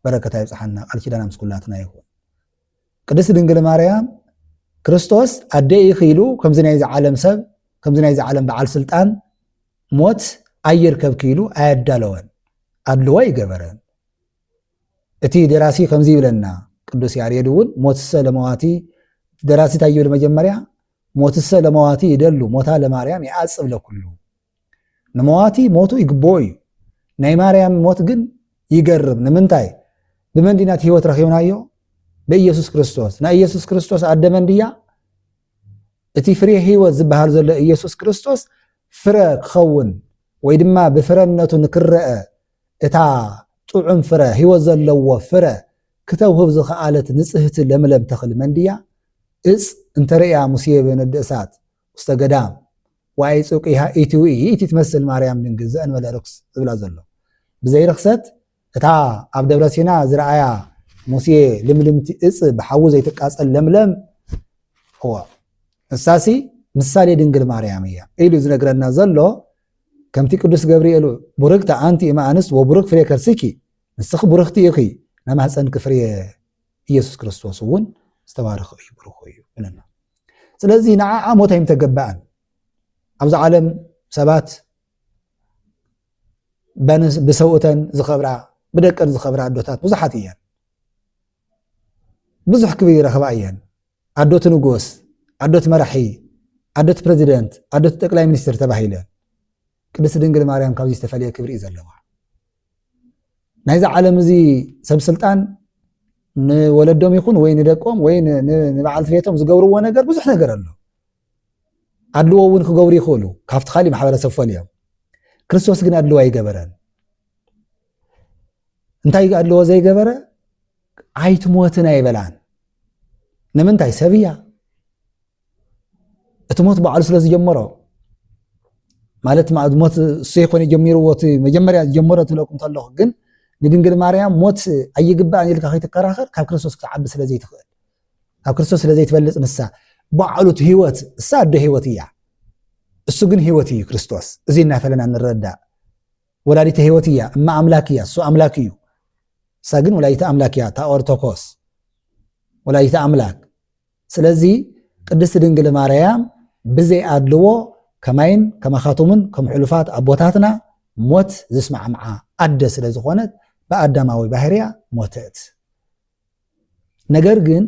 በረከታ ይብፅሓና ቃል ኪዳና ምስ ኩላትና ይኹን ቅድስት ድንግል ማርያም ክርስቶስ ኣደይ ኢሉ ከምዚ ናይ ዓለም ሰብ ከምዚ ናይ ዓለም በዓል ስልጣን ሞት ኣይርከብ ኢሉ ኣያዳለወን ኣድልዋ ይገበረን እቲ ደራሲ ከምዚ ይብለና ቅዱስ ያሬድ እውን ሞትሰ ለመዋቲ ደራሲ እንታይ ይብል መጀመርያ ሞትሰ ለመዋቲ ይደሉ ሞታ ለማርያም ይዓጽብ ለኩሉ ንመዋቲ ሞቱ ይግብኦ እዩ ናይ ማርያም ሞት ግን ይገርም ንምንታይ ብመንዲናት ህይወት ረኺብናዮ በኢየሱስ ክርስቶስ ናይ ኢየሱስ ክርስቶስ ኣደመን ድያ እቲ ፍሬ ህይወት ዝበሃል ዘሎ ኢየሱስ ክርስቶስ ፍረ ክኸውን ወይ ድማ ብፍረነቱ ንክረአ እታ ጥዑም ፍረ ህይወት ዘለዎ ፍረ ክተውህብ ዝኽኣለት ንጽህቲ ለምለም ተኽሊ መንድያ እጽ እንተርእያ ሙሴ በነድ እሳት ውስተ ገዳም ዋይ ጽቂሃ ኢቲዊ ኢቲ ትመስል ማርያም ድንግል ዘእንበለ ርክስ ዝብላ ዘሎ ብዘይ ርክሰት እታ ኣብ ደብረ ሲና ዝረኣያ ሙሴ ልምልምቲ እጽ ብሓዊ ዘይትቃጸል ለምለም هو እሳሲ ምሳሌ ድንግል ማርያም እያ ኢሉ ዝነግረና ዘሎ ከምቲ ቅዱስ ገብርኤል ቡርክታ አንቲ እማንስ ወቡርክ ፍሬ ከርስኪ ንስኽ ቡርክቲ ኢኺ ናማህፀንክ ፍሬ ኢየሱስ ክርስቶስ እውን ዝተባረኸ እዩ ብሩኽ እዩ ብለና ስለዚ ንዓዓ ሞት ኣይምተገባእን ኣብዚ ዓለም ሰባት ብሰውእተን ዝኸብራ ብደቀን ዝኸብራ ኣዶታት ብዙሓት እየን ብዙሕ ክብሪ ይረኽባ እየን ኣዶት ንጉስ ኣዶት መራሒ ኣዶት ፕሬዚደንት ኣዶት ጠቅላይ ሚኒስትር ተባሂለን ቅድስት ድንግል ማርያም ካብዚ ዝተፈልየ ክብሪ ዘለዋ ናይዚ ዓለም እዚ ሰብ ስልጣን ንወለዶም ይኹን ወይ ንደቆም ወይ ንበዓልቲ ቤቶም ዝገብርዎ ነገር ብዙሕ ነገር ኣሎ ኣድልዎ እውን ክገብሩ ይኽእሉ ካብቲ ካሊእ ማሕበረሰብ ፈልዮም ክርስቶስ ግን ኣድልዎ ኣይገበረን እንታይ ኣድልዎ ዘይገበረ ኣይትሞትን ኣይበላን ንምንታይ ሰብያ እቲ ሞት በዓሉ ስለ ዝጀመሮ ማለት ሞት እሱ ይኮነ ጀሚርዎ መጀመርያ ዝጀመሮ ትብለኩም ተለኹ ግን ንድንግል ማርያም ሞት ኣይግባእን ኢልካ ከይትከራኸር ካብ ክርስቶስ ክትዓቢ ስለ ዘይትኽእል ካብ ክርስቶስ ስለ ዘይትበልፅ ንሳ በዓሉት ህይወት እሳ ኣዶ ህይወት እያ እሱ ግን ህይወት እዩ ክርስቶስ እዚ እናፈለና ንረዳእ ወላዲተ ህይወት እያ እማ ኣምላክ እያ እሱ ኣምላክ እዩ እሳ ግን ወላዲተ ኣምላክ እያ ታ ኦርቶዶክስ ወላዲተ ኣምላክ ስለዚ ቅድስት ድንግል ማርያም ብዘይ ኣድልዎ ከማይን ከማኻቱምን ከም ሕሉፋት ኣቦታትና ሞት ዝስማዕምዓ ኣደ ስለ ዝኾነት ብኣዳማዊ ባህርያ ሞተት ነገር ግን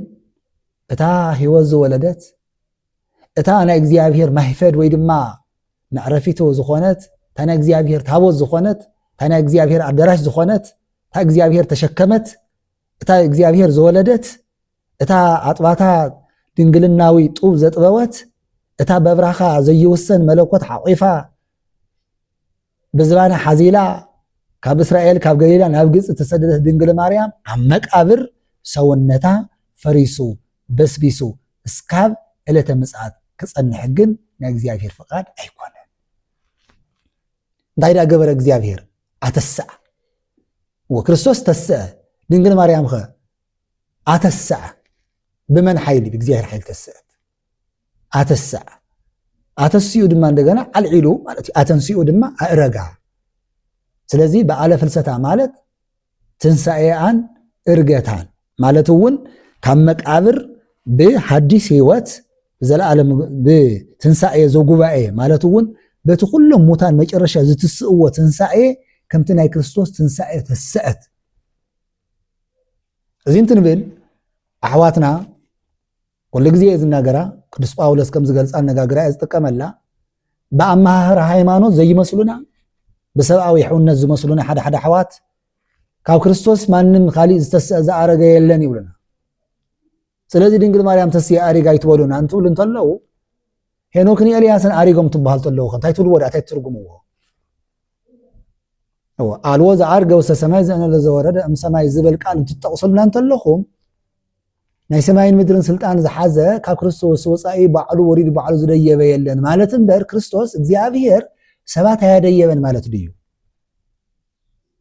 እታ ህይወት ዝወለደት እታ ናይ እግዚአብሔር ማህፈድ ወይ ድማ መዕረፊቱ ዝኾነት እታ ናይ እግዚአብሔር ታቦት ዝኾነት እታ ናይ እግዚአብሔር ኣዳራሽ ዝኾነት እታ እግዚአብሔር ተሸከመት እታ እግዚአብሔር ዝወለደት እታ ኣጥባታ ድንግልናዊ ጡብ ዘጥበወት እታ በብራኻ ዘይውሰን መለኮት ሓቂፋ ብዝባና ሓዚላ ካብ እስራኤል ካብ ገሊላ ናብ ግብፅ ተሰደደት ድንግል ማርያም ኣብ መቃብር ሰውነታ ፈሪሱ በስቢሱ እስካብ ዕለተ ምጽአት ክጸንሕ ግን ናይ እግዚአብሔር ፍቃድ ኣይኮነን እንታይ ዳ ገበረ እግዚአብሔር ኣተስአ ወክርስቶስ ተስአ ድንግል ማርያም ኸ أتسع بمن حيلي بإግዚአብሔር حيل تسعت أتسع أتسيو دما عندنا على العلو أتنسيو دما أرجع سلازي بقى فلسفة مالت تنسعيان إرجعتان مالتون كم مقابر بحديث هيوت زلالم بتنسعي زوجوباء مالتون بتقولهم موتان مجرشة زتسقوة تنسعي كم تناي كريستوس تنسعي تسعت زين تنبل أحواتنا كل جزء إذن نجارة قدس باولس كم زجلس أن نجارة استكملنا بأمهر هايمانو زي مسلونا بسبب يحون نز مسلونا حدا حوات كاو كريستوس مانن خالي استسأز أرجع يلني ولنا سلازي دينجل مريم تسي أرجع يتولون أنتو لنطلعو هنوكني ألياسن أرجعهم تبهال طلعو خن تايتول ودا تايترجموه هو الوز أرجع وسسماي زين لزوارد أم سماي زبل قال تتوصلنا نطلعهم ناي سماين مدرن سلطان زحازة كاو كريستوس وصاي بعلو وريد بعلو زدية بيلن مالتن بير كريستوس እግዚአብሔር سبات هذا يبن مالت ديو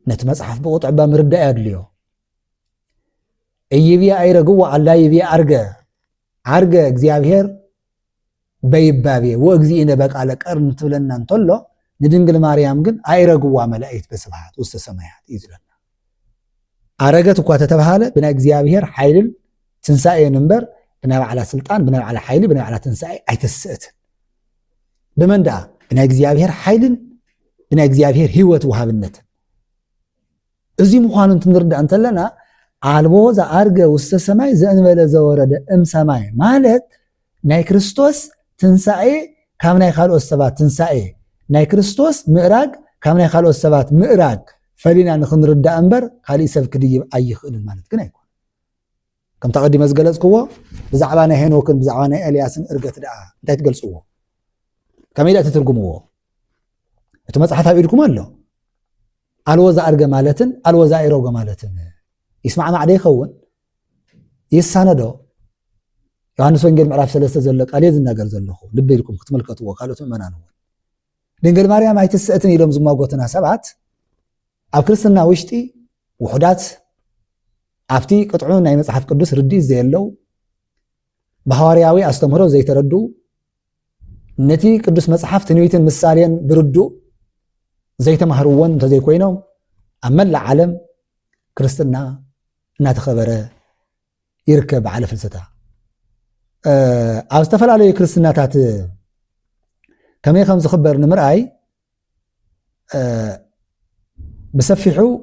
نتمسحف بقطع بمرد أدليو يبي أيرجوا على يبي أرجع እግዚአብሔር بيبابي وأجزينا بق على قرن تولنا نطلع ندنقل مريم جن أيرجوا ملائكة بسبعات وسط السماوات يزلنا أرجت وقت تبهاله بنا እግዚአብሔር حيل تنسائي نمبر بنا على سلطان بنا على حيل بنا على تنسائي أي تسأت بمن ده بنا እግዚአብሔር حيل بنا እግዚአብሔር هوت وهابنت እዚህ ሙኻንን ትንርዳ እንተለና አልቦ ዘአርገ ውስተ ሰማይ ዘእንበለ ዘወረደ እም ሰማይ ማለት ናይ ክርስቶስ ትንሳኤ ካብ ናይ ካልኦት ሰባት ትንሳኤ ናይ ክርስቶስ ምዕራግ ካብ ናይ ካልኦት ሰባት ምዕራግ ፈሊና ንኽንርዳ እምበር ካልእ ሰብ ክድይብ ኣይኽእልን ማለት ግን ኣይኮነ ከም ተቐዲመ ዝገለጽክዎ ብዛዕባ ናይ ሄኖክን ብዛዕባ ናይ ኤልያስን እርገት ደኣ እንታይ ትገልጽዎ ከመይ ዳ ትትርጉምዎ እቲ መጽሓፍ ኣብ ኢድኩም ኣሎ الوزا أرجع مالتن الوزا إيروجا مالتن يسمع مع ده خون يساندو يوحنس وإنجيل معرف ثلاثة زلك عليه النجار زلخو لبي لكم ختم الكتوة قالوا تؤمنانه دينجل مريم هاي تسأتني لهم زما قوتنا سبعة أو كريستنا وشتي وحدات عفتي قطعون نايم صحف قدوس ردي زي اللو بحوارياوي أستمروا زي تردو نتي قدوس مصحف تنويتن مسالين بردو زي تمهروون تزي كوينو أما العالم كريستنا ناتخبره يركب على فلسطة أستفل عليه كريستنا تات كم يخمس خبر نمرأي بسفحوا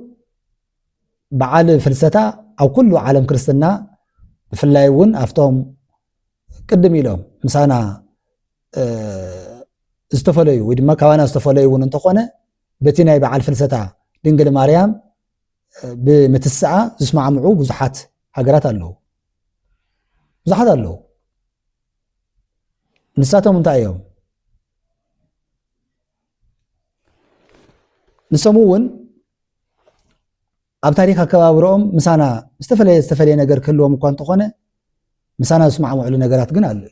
بعال فلسطة أو كل عالم كريستنا في اللايون أفتهم قدمي لهم مسانا استفلوا ودما كوانا استفلوا وننتقونه بتينا يبقى على الفلسفة دينجل مريم بمتسعة اسمع معو بزحات حجرات الله بزحات الله نساتهم منتعيهم نسمون أب تاريخ كبابرهم مسانا استفلي نجار كلهم كان تخونه مسانا اسمع معو نجارات جنال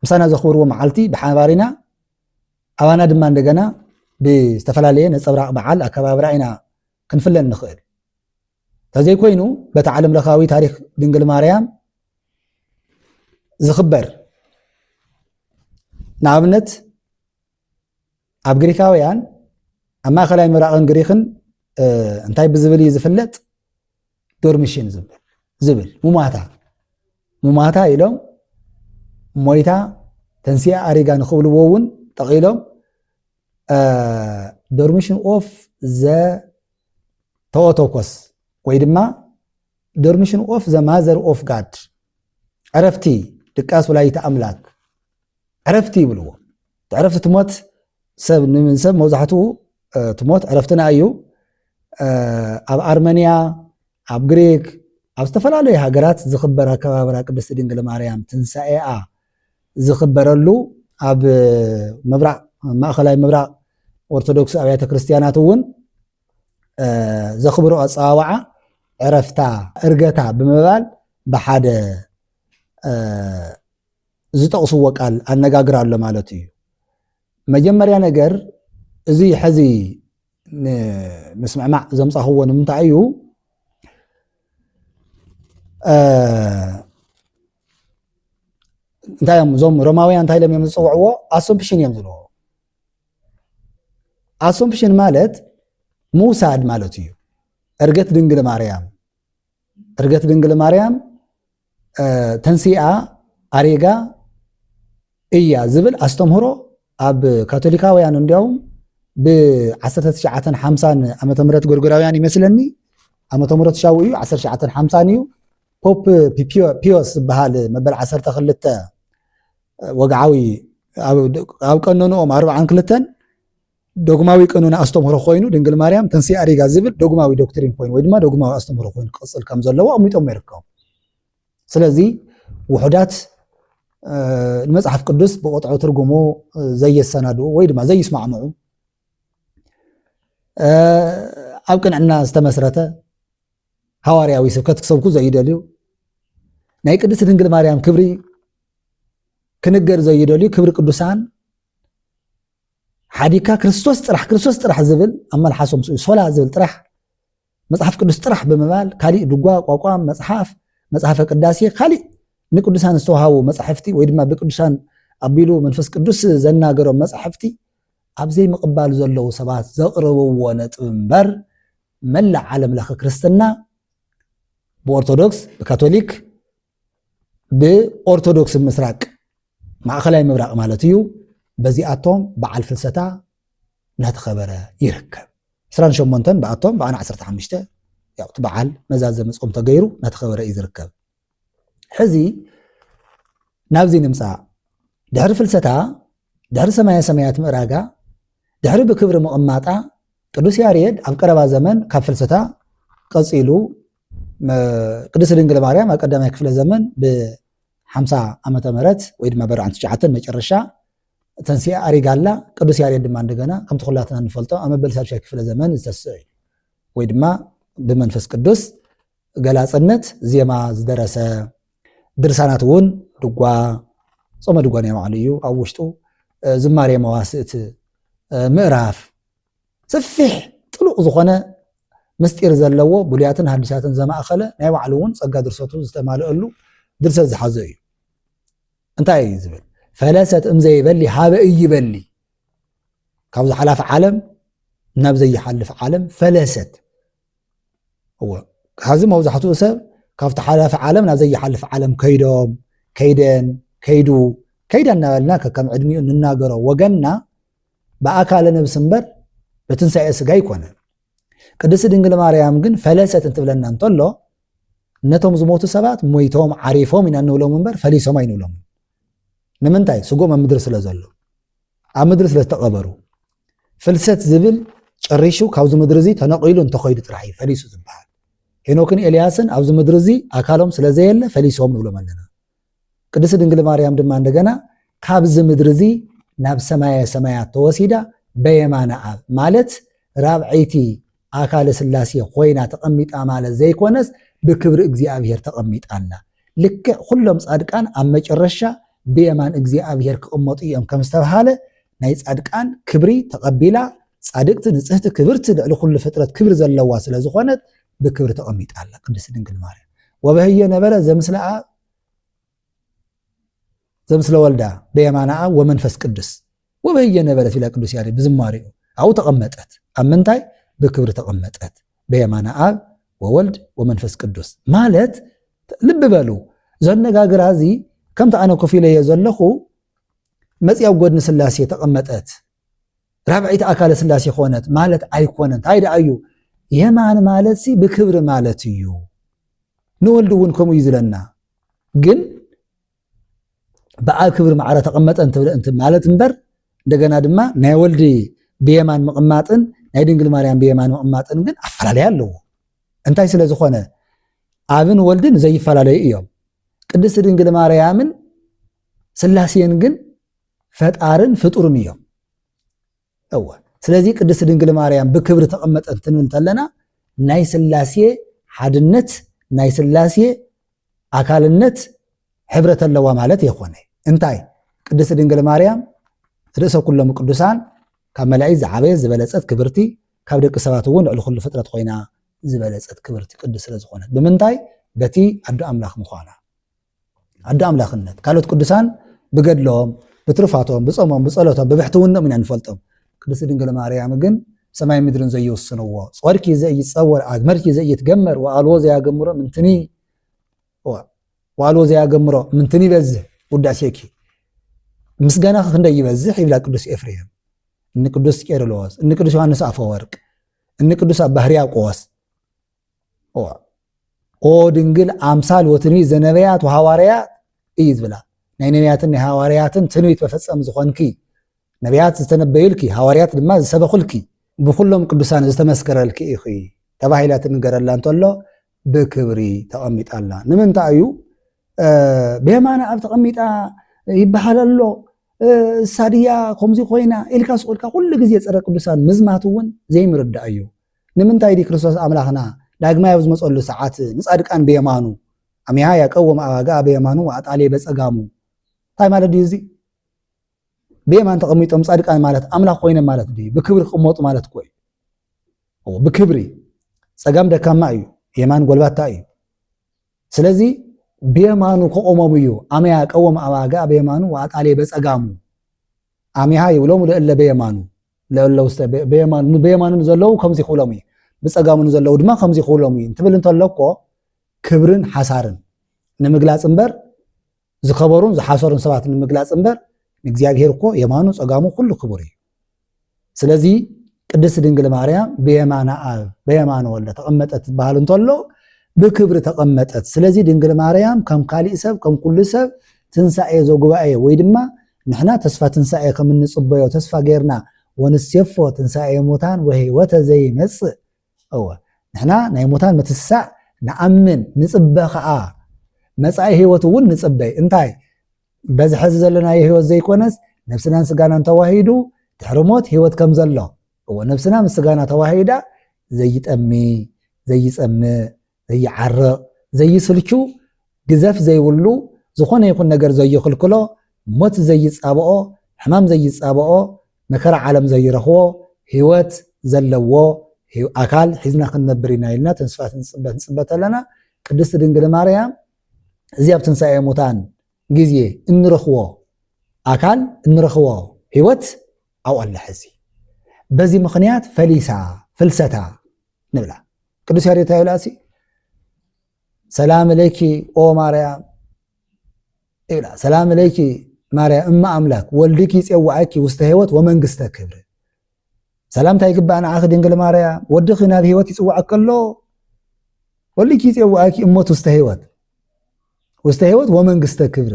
مسانا زخور ومعلتي بحوارنا أوانا دمان دجنا باستفلاليه نصبراق بعال اكبابراينا كنفلن نخيل تزي كوينو بتعلم لخاوي تاريخ دنجل مريم زخبر نابنت اب غريكاويان اما خلاي مراقن غريخن انتاي بزبل يزفلت دورمشين زبل مماتا يلوم مويتا تنسيا اريغا نخولوون تقيلهم dormition of the Theotokos ويدما dormition of the mother of God عرفتي دقاس ولاية أملاك عرفتي بلو تعرفت تموت سب من سب موزحته تموت عرفتنا أيو أب أرمينيا أب غريك أب استفل عليها قرات زخبرها كبابرها قدس دينجل مريم تنسائع زخبرلو أب مبرع ما خلاي مبرع أرثوذكس أبيات كريستياناتون زخبروا أصاوعة عرفتا إرجتا بمبال بحد زتقصوا قال النجاجر على مالتي مجمريا نجر زي حزي مسمع مع زمصة هو نمتعيو انتايم زوم روماويان تايلم يمصوعو اسومبشن يمزلو اسومبشن مالت موساد مالتيو ارغت دنگل ماريام تنسيئة اريغا ايا زبل استمهرو اب كاثوليكاويان انديوم ب 1950 عام تمرت غرغراويان يمسلني عام تمرت شاويو 1950 يو بوب بيوس بحال مبل 12 وقعاوي او قانونهم 42 دوغماوي قانون استمهرو خوينو دنگل ماريام تنسي اريغا زبل دوغماوي دوكترين خوين ويدما دوغماوي استمهرو خوين قصل كم زلوا اميطوم يركو سلازي وحدات المصحف قدس بقطعو ترجمو زي السندو ويدما زي يسمعمو ابكن عنا استمسرته حوارياوي سبكت كسبكو زي يدليو ناي قدس دنگل ماريام كبري كنجر زي يدليو كبر قدسان حديكا كريستوس طرح زبل اما الحاسوم صلا زبل طرح مصحف قدس طرح بمبال كالي دغوا قوقام مصحف قداسي كالي نقدسان استوهاو مصحفتي ويدما بقدسان ابيلو منفس قدس زناغرو مصحفتي ابزي مقبال زلو سبات زقربو نطمبر ملع عالم لخ كريستنا بأورثودوكس بكاثوليك بأورثودوكس مسراق ማእከላይ ምብራቅ ማለት እዩ በዚአቶም በዓል ፍልሰታ ናተኸበረ ይርከብ 28 በአቶም በአና 15 ያው በዓል መዛዘ መጾም ተገይሩ ናተኸበረ ይዝርከብ ሕዚ ናብዚ ንምፃ ድሕሪ ፍልሰታ ድሕሪ ሰማያት ምዕራጋ ድሕሪ ብክብሪ መቕማጣ ቅዱስ ያሬድ ኣብ ቀረባ ዘመን ካብ ፍልሰታ ቀፂሉ ቅድስት ድንግል ማርያም ኣብ ቀዳማይ ክፍለ ዘመን ب50 ዓመተ ምህረት ወይ ድማ በርዓን ትሽዓተን መጨረሻ ተንሲያ አሪጋላ ቅዱስ ያሬድ ድማ እንደገና ከም ተخላትና እንፈልጦ ኣብ መበል ሳልሳይ ክፍለ ዘመን ዝተስዕ ወይ ድማ ብመንፈስ ቅዱስ ገላጽነት ዜማ ዝደረሰ ድርሳናት እውን ድጓ ጾመ ድጓ ነው ማለት እዩ ኣብ ውሽጡ ዝማሬ መዋስእት ምዕራፍ ሰፊሕ ጥሉቕ ዝኾነ ምስጢር ዘለዎ ብሉያትን ሐዲሳትን ዘማእኸለ ናይ ባዕሉ እውን ጸጋ ድርሰቱ ዝተማልአሉ ድርሰት ዝሓዘ እዩ እንታይ ዝብል ፈለሰት እምዘይበሊ ሃበ ይበሊ ካብ ዝሓለፈ ዓለም ናብ ዘይሓልፍ ዓለም ፈለሰት هو هذا መብዛሕትኡ ሰብ ካብ ተሓለፈ ዓለም ናብ ዘይሓልፍ ዓለም ከይደን እናበልና ከም ዕድሚኡ እንናገሮ ወገንና በአካለ ነብስ እምበር በትንሳኤ ስጋ ይኮነ ቅድስት ድንግል ማርያም ግን ፈለሰት እንትብለና እንተሎ ነቶም ዝሞቱ ሰባት ሞይቶም ዓሪፎም ኢና እንብሎም እምበር ፈሊሶም አይንብሎም ንምንታይ ስጎም ኣብ ምድሪ ስለ ዘሎ ኣብ ምድሪ ስለ ዝተቐበሩ ፍልሰት ዝብል ጨሪሹ ካብዚ ምድሪ እዚ ተነቂሉ እንተኸይዱ ጥራሕ ፈሊሱ ዝበሃል ሄኖክን ኤልያስን ኣብዚ ምድሪ እዚ ኣካሎም ስለ ዘየለ ፈሊሶም ንብሎም ኣለና ቅድስት ድንግል ማርያም ድማ እንደገና ካብዚ ምድሪ እዚ ናብ ሰማያት ተወሲዳ በየማነ አብ ማለት ራብዒቲ አካለ ስላሴ ኮይና ተቐሚጣ ማለት ዘይኮነስ بكبر እግዚአብሔር ተቐሚጣላ ልክዕ ሁሉም ጻድቃን ኣብ መጨረሻ በየማን እግዚአብሔር ከቀመጡ እዮም ከም ዝተባሃለ ናይ ጻድቃን ክብሪ ተቐቢላ ጻድቅት ንጽህት ክብርት ልዕሊ ኩሉ ፍጥረት ክብር ዘለዋ ስለ ዝኾነት ብክብር ተቐሚጣላ ቅድስት ድንግል ማርያም ወበህየ ነበረ ዘምስለ ወልዳ በየማና አብ ወመንፈስ ቅዱስ ወበህየ ነበረ ፊላ ቅዱስ ያሬድ ብዝማሬኡ አው ተቐመጠት ኣብ ምንታይ ብክብር ተቐመጠት በየማና አብ ወወልድ ወመንፈስ ቅዱስ ማለት ልብ በሉ ዘነጋግራ እዚ ከምታ ኣነ ኮፊለ የዘለኹ መጽያው ጎድን ስላሴ ተቐመጠት ራብዒት አካለ ስላሴ ኾነት ማለት አይኮነን ታይዳ እዩ የማን ማለት ሲ ብክብር ማለት እዩ ንወልድ እውን ከምኡ ይዝለና ግን በአክብር ማዕረ ተቐመጠ እንት ማለት እምበር እንደገና ድማ ናይ ወልድ በየማን መቕማጥን ናይ ድንግል ማርያም በየማን መቕማጥን ግን አፈላላይ ኣለዎ እንታይ ስለ ዝኾነ አብን ወልድን ዘይፈላለዩ እዮም ቅድስት ድንግል ማርያምን ስላሴን ግን ፈጣርን ፍጡርን እዮም እወ ስለዚ ቅድስት ድንግል ማርያም ብክብር ተቐመጠት እንትንተለና ናይ ስላሴ ሓድነት ናይ ስላሴ አካልነት ሕብረት ኣለዋ ማለት ይኾነ እንታይ ቅድስት ድንግል ማርያም ርእሰ ኩሎም ቅዱሳን ካብ መላእክት ዝዓበየ ዝበለጸት ክብርቲ ካብ ደቂ ሰባት እውን ልዕሊ ኩሉ ፍጥረት ኮይና ዝበለጸት ክብርቲ ቅድስት ስለ ዝኾነት ብምንታይ بتي عدو أملاخ مخانا عدو أملاخنت قالت قدسان بقدلهم بترفعتهم بصمهم بصلاتهم ببحتونا من أنفلتهم قدس دنجل مريم جن سماي مدرن زي السنوات صوركي زي يتصور عجمركي زي يتجمر وقالوا زي جمرة من تني وقالوا زي جمرة من تني بزه وداسيكي مسجنا خندي يبزه يبلا قدس إفريم إن قدس كيرلوس إن قدس يوحنس أفورق إن قدس بحريا قوس أو دنجل أمثال وتنوي زنبيات وحواريات إيز بلا نبيات حواريات تنوي تفسم زخانكي نبيات تنبيلكي حواريات لما سبقلكي بكلهم قدسان استمسكر لكي إخي تباهيلات نقر الله أنتولو بكبري تقميت الله نمن تأيو بيمانا أب تقميت يبحال الله ساديا خمزي خوينا إلكا سؤولكا كل جزية سأرى قدسان مزماتون زي مرد أيو نمن تأيدي كريستوس أملاخنا لاغما يوز مسؤول ساعات نصادق أن بيمانو أميها يقوم أغا بيمانو وعط عليه بس أغامو طيب مالا ديزي بيمان تقميت مصادق أن مالت أملاخ خوينا مالت دي بكبر خموط مالت كوي أو بكبري سأغام دا كام أيو يمان قلبات أيو سلازي بيمانو قومو يو أميها يقوم أغا بيمانو وعط عليه بس أغامو أميها يولوم لألا بيمانو لألا بيمانو نزلو كمزي خولومي بصقامو نزلو دما خمزي خولومي تبل انتلكو كبرن حسارن نمغلاص انبر زخبرون زحاسرون سبات نمغلاص انبر እግዚአብሔር እኮ የማኑ ጸጋሙ ሁሉ ክቡር ስለዚህ ቅድስት ድንግል ማርያም በየማኑ ወለ ተቀመጠት ባህል እንተሎ በክብር ተቀመጠት ስለዚህ ድንግል ማርያም ከም ካሊ ሰብ ከም ኩሉ ሰብ ትንሳኤ ዘጉባኤ ወይ ድማ ንሕና ተስፋ ትንሳኤ ከም እንጽበዮ ተስፋ ገርና ወንስየፎ ትንሳኤ ሞታን ወህይወተ ዘይመጽእ ንሕና ናይ ሞታን ምትሳዕ ንአምን ንጽበኸአ መጻኢ ህይወት እውን ንጽበይ እንታይ በዝሐዝ ዘለና የህይወት ዘይኮነስ ነፍስናን ስጋናን ተዋሂዱ ድሕርሞት ህይወት ከም ዘሎ ነፍስና ምስጋና ተዋሂዳ ዘይጠሚ ዘይጸምእ ዘይዓርቕ ዘይስልቹ ግዘፍ ዘይብሉ ዝኾነ ይኹን ነገር ዘይኽልክሎ ሞት ዘይጻብኦ ሕማም ዘይጻብኦ መከራ ዓለም ዘይረኽቦ ህይወት ዘለዎ አካል ሒዝና ክንነብር ኢና ኢልና ተስፋ ንጽበት ኣለና ቅድስት ድንግል ማርያም እዚያ ኣብ ትንሳኤ ሙታን ጊዜ እንረኽቦ አካል እንረኽቦ ህይወት አው አለ ሕዚ በዚህ ምክንያት ፈሊሳ ፍልሰታ ንብላ ቅዱስ ያሬድ ታይላሲ ሰላም ለኪ ኦ ማርያም ኢላ ሰላም ለኪ ማርያም እማ አምላክ ወልድኪ ይጽዋዓኪ ውስተ ህይወት ወመንግስተ ክብር ሰላምታ ይግባና አኽ ድንግል ማርያም ወድኺ ናብ ህይወት ይጽዋዓከሎ ወልድኪ ይጽዋዓኪ እሞት ውስተ ህይወት ወመንግስተ ክብር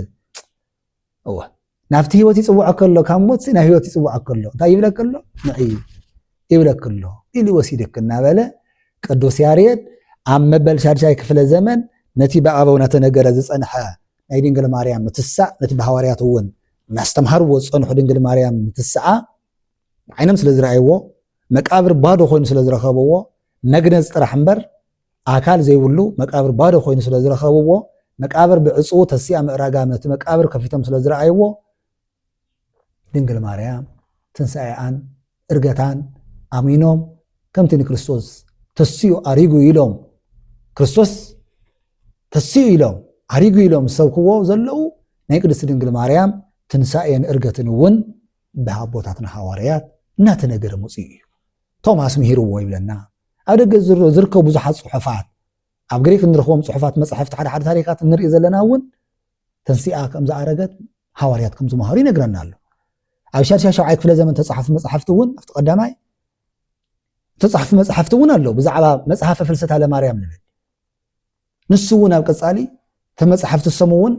ናፍቲ ህይወት ይጽዋዓከሎ ካሞት ና ህይወት ይጽዋዓከሎ እንታይ ይብለከሎ ንዕይ ይብለከሎ ኢሊ ወሲደክና በለ ቅዱስ ያሬድ ኣብ መበል ሻድሻይ ክፍለ ዘመን ነቲ በአበውና ተነገረ ዝጸንሐ ናይ ድንግል ማርያም ምትሳዕ ነቲ በሐዋርያት እውን ማስተምሃርዎ ዝጸንሑ ድንግል ማርያም ምትሳዓ ዓይኖም ስለ ዝረአይዎ መቃብር ባዶ ኮይኑ ስለ ዝረኸብዎ መግነዝ ጥራሕ እምበር አካል ዘይብሉ መቃብር ባዶ ኮይኑ ስለ ዝረኸብዎ መቃብር ብዕጹ ተሲያ ምዕራጋ ነቲ መቃብር ከፊቶም ስለ ዝረአይዎ ድንግል ማርያም ትንሳኤአን እርገታን አሚኖም ከምቲ ንክርስቶስ ተሲኡ አሪጉ ኢሎም ክርስቶስ ተሲኡ ኢሎም አሪጉ ኢሎም ሰብክዎ ዘለው ናይ ቅድስት ድንግል ማርያም ትንሳኤን እርገትን እውን ብኣቦታትና ሐዋርያት እናተነገረ መጽኡ እዩ ቶማስ ምሂርዎ ይብለና ኣብ ደገ ዝርከቡ ብዙሓት ጽሑፋት ኣብ ግሪክ እንረኽቦም ጽሑፋት መጽሓፍቲ ሓደ ታሪካት እንርኢ ዘለና እውን ተንሲኣ ከም ዝኣረገት ሐዋርያት ከም ዝመሃሩ ይነግረና ኣሎ ኣብ ሻድሻይ ክፍለ ዘመን ተጻሕፉ መጽሓፍቲ እውን ኣብቲ ቀዳማይ ተጻሕፉ መጽሓፍቲ እውን ኣሎ ብዛዕባ መጽሓፈ ፍልሰታ ለማርያም ንብል ንሱ እውን ኣብ ቀጻሊ ተመጽሓፍቲ ሰሙ እውን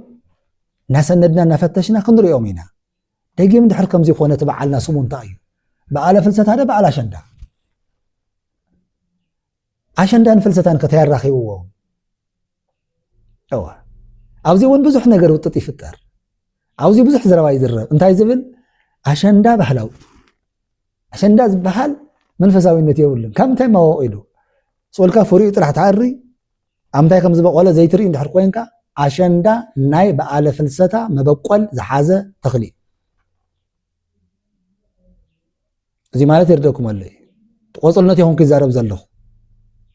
እናሰነድና እናፈተሽና ክንሪኦም ኢና ደጊም ድሕር ከምዚ ኮነ ተበዓልና ስሙ እንታይ እዩ በዓለ ፍልሰታ ደ በዓል ኣሸንዳ ኣሸንዳን ፍልሰታን ከተያራኺብዎ ኣብዚ እውን ብዙሕ ነገር ውጥጥ ይፍጠር ኣብዚ ብዙሕ ዘረባ ይዝረብ እንታይ ዝብል ኣሸንዳ ባህላዊ ኣሸንዳ ዝበሃል መንፈሳዊነት የብሉን ከምንታይ ማወቂሉ ጽልካ ፍሩይ ጥራሕ ተዓሪ ኣምታይ ከም ዝበቆለ ዘይትርኢ እንድሕር ኮይንካ ኣሸንዳ ናይ በዓለ ፍልሰታ መበቆል ዝሓዘ ተኽሊ እዚ ማለት ይርደኩም ኣሎ ቆጽልነት ይኹን ክዛረብ ዘለኹ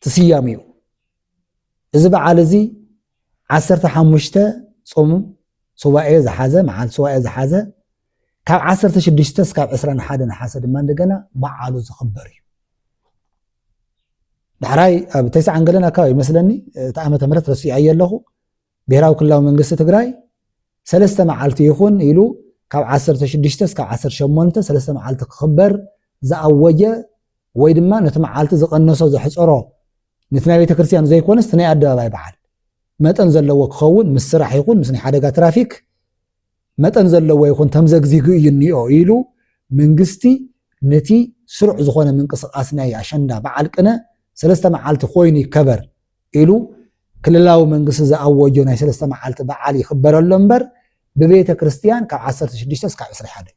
ትስያም እዩ እዚ በዓል እዚ 15 ጾም ሱባኤ ዝሓዘ መዓል ሱባኤ ዝሓዘ ካብ 16 እስካብ 21 ነሓሰ ድማ እንደገና በዓሉ ዝኽበር እዩ ድሕራይ ኣብ 9 ገለና ኣካባቢ ይመስለኒ እቲ ዓመተ ምህረት ረሲዐ ኣለኹ ብሄራዊ ክልላዊ መንግስቲ ትግራይ 3 መዓልቲ ይኹን ኢሉ ካብ 16 እስካብ 18 3 መዓልቲ ክኽበር ዝኣወጀ ወይ ድማ ነቲ መዓልቲ ዝቐነሶ ዘሕፀሮ ነቲ ናይ ቤተ ክርስቲያን ዘይኮነስ እቲ ናይ ኣደባባይ በዓል መጠን ዘለዎ ክኸውን ምስ ስራሕ ይኹን ምስ ናይ ሓደጋ ትራፊክ መጠን ዘለዎ ይኹን ተምዘግዚጉ እዩ እኒኦ ኢሉ መንግስቲ ነቲ ስሩዕ ዝኾነ ምንቅስቃስ ናይ ኣሸንዳ በዓል ቅነ 3 መዓልቲ ኮይኑ ይከበር ኢሉ ክልላዊ መንግስቲ ዝኣወጆ ናይ 3 መዓልቲ በዓል ይኽበረሎ እምበር ብቤተ ክርስቲያን ካብ 16 እስካብ 21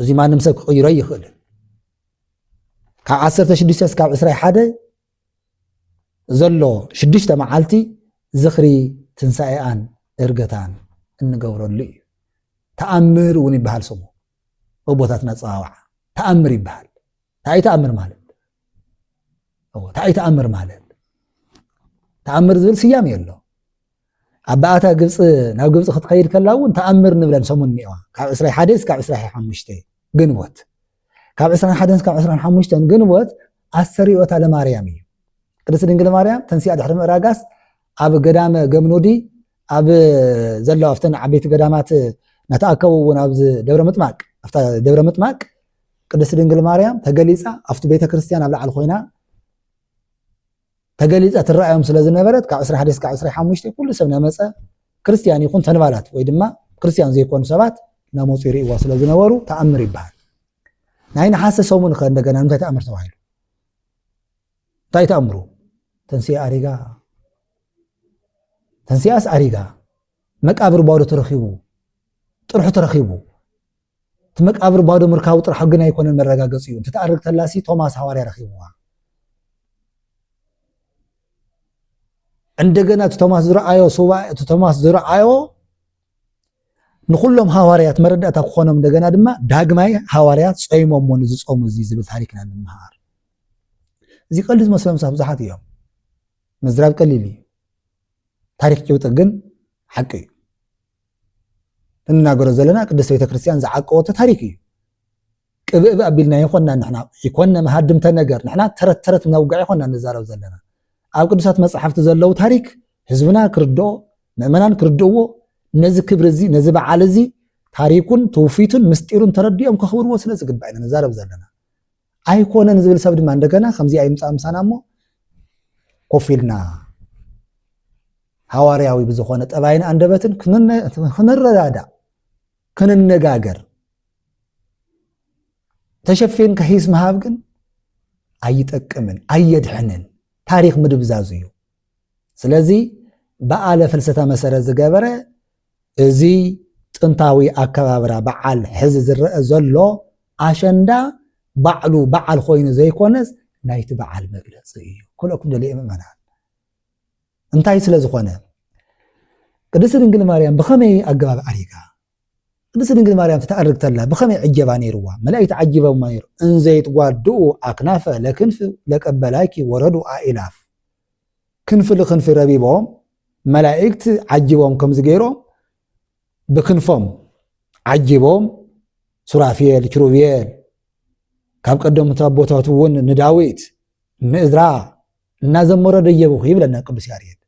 እዚ ማንም ሰብ ክቕይሮ ይኽእል ካብ 16 እስካብ 21 ዘሎ 6 መዓልቲ ዝኽሪ ትንሳኤኣን እርገታን እንገብረሉ እዩ ተኣምር እውን ይበሃል ስሙ ቦታትና ፀዋዋዕ ተኣምር ይበሃል እንታይ ተኣምር ማለት እንታይ ተኣምር ማለት ተኣምር ዝብል ስያሜ የሎ ኣብ በኣታ ግብፂ ናብ ግብፂ ክትኸይድ ከላ እውን ተኣምር ንብለን ሰሙን እኒአዋ ካብ 21 እስካብ 25 ግንቦት ካብ 21 እስካብ 25 ግንቦት ኣስተርእዮታ ለማርያም እዩ ቅድስት ድንግል ማርያም ተንሲኣ ድሕሪ ምእራጋስ ኣብ ገዳመ ገምኖዲ ኣብ ዘለዋ ኣብተን ዓበይቲ ገዳማት ናተኣከቡ እውን ኣብ ደብረ ምጥማቅ ቅድስት ድንግል ማርያም ተገሊፃ ኣብቲ ቤተ ክርስቲያን ኣብ ላዕሊ ኮይና ተገሊፃ ትረኣዮም ስለ ዝነበረት ካብ 21 እስካብ 25 ኩሉ ሰብ ናመፀ ክርስቲያን ይኹን ተንባላት ወይ ድማ ክርስቲያን ዘይኮኑ ሰባት ናመፁ ይርእይዋ ስለ ዝነበሩ ተኣምር ይበሃል ናይ ነሓሰ ሰሙን ኸ እንደገና እንታይ ተኣምር ተባሂሉ እንታይ ተኣምሩ ተንሲኣስ ኣሪጋ መቃብር ባዶ ተረኺቡ ጥርሑ ተረኺቡ እቲ መቃብር ባዶ ምርካቡ ጥራሕ ግን ኣይኮነን መረጋገፂ እዩ እንትተኣርግ ተላሲ ቶማስ ሃዋርያ ረኺብዋ እንደገና ቶማስ ዝረኣዮ ንኩሎም ሃዋርያት መረዳእታ ክኾኖም እንደገና ድማ ዳግማይ ሃዋርያት ፀይሞም ውን ዝፀሙ እዚ ዝብል ታሪክና ንምሃር እዚ ቀሊል ዝመስሎም ሰብ ብዙሓት እዮም ምዝራብ ቀሊል እዩ ታሪክ ጭውጥ ግን ሓቂ እዩ እንናገሮ ዘለና ቅድስት ቤተ ክርስቲያን ዝዓቀወቶ ታሪክ እዩ ቅብእብ ኣቢልና ይኮንና ንሕና ይኮነ መሃድምተ ነገር ንሕና ተረት ምነውጋዕ ይኮንና ንዛረብ ዘለና ኣብ ቅዱሳት መጽሓፍቲ ዘለው ታሪክ ህዝብና ክርድኦ ምእመናን ክርድእዎ ነዚ ክብሪ እዚ ነዚ በዓል እዚ ታሪኩን ትውፊቱን ምስጢሩን ተረዲኦም ከኽብርዎ ስለ ዝግባእ ኢና ንዛረብ ዘለና ኣይኮነን ዝብል ሰብ ድማ እንደገና ከምዚ ኣይምፃእ ምሳና እሞ ኮፍ ኢልና ሃዋርያዊ ብዝኾነ ጠባይን አንደበትን ክንረዳዳእ ክንነጋገር ተሸፊን ከሂስ መሃብ ግን ኣይጠቅምን ኣየድሕንን ታሪክ ምድብዛዝ እዩ ስለዚ በዓለ ፍልሰታ መሰረት ዝገበረ እዚ ጥንታዊ ኣከባብራ በዓል ሕዚ ዝረአ ዘሎ ኣሸንዳ ባዕሉ በዓል ኮይኑ ዘይኮነስ ናይቲ በዓል መግለፂ እዩ ኩለኩም ደልየ ምእመናን እንታይ ስለ ዝኾነ ቅድስት ድንግል ማርያም ብኸመይ ኣገባብ ኣሪጋ ቅድስት ድንግል ማርያም ተተኣርግ ተላ ብኸመይ ዕጀባ ነይርዋ መላእክቲ ዓጂቦማ ነይሩ እንዘይትጓድኡ ኣክናፈ ለክንፍ ለቀበላይኪ ወረዱ ኣኢላፍ ክንፍ ልክንፊ ረቢቦም መላእክቲ ዓጂቦም ከምዚ ገይሮም ብክንፎም ዓጂቦም ሱራፌል ኪሩቤል ካብ ቀደምቲ ኣቦታት እውን ንዳዊት ንእዝራ እናዘመሮ ደየብኹ ይብለና ቅዱስ ያሬድ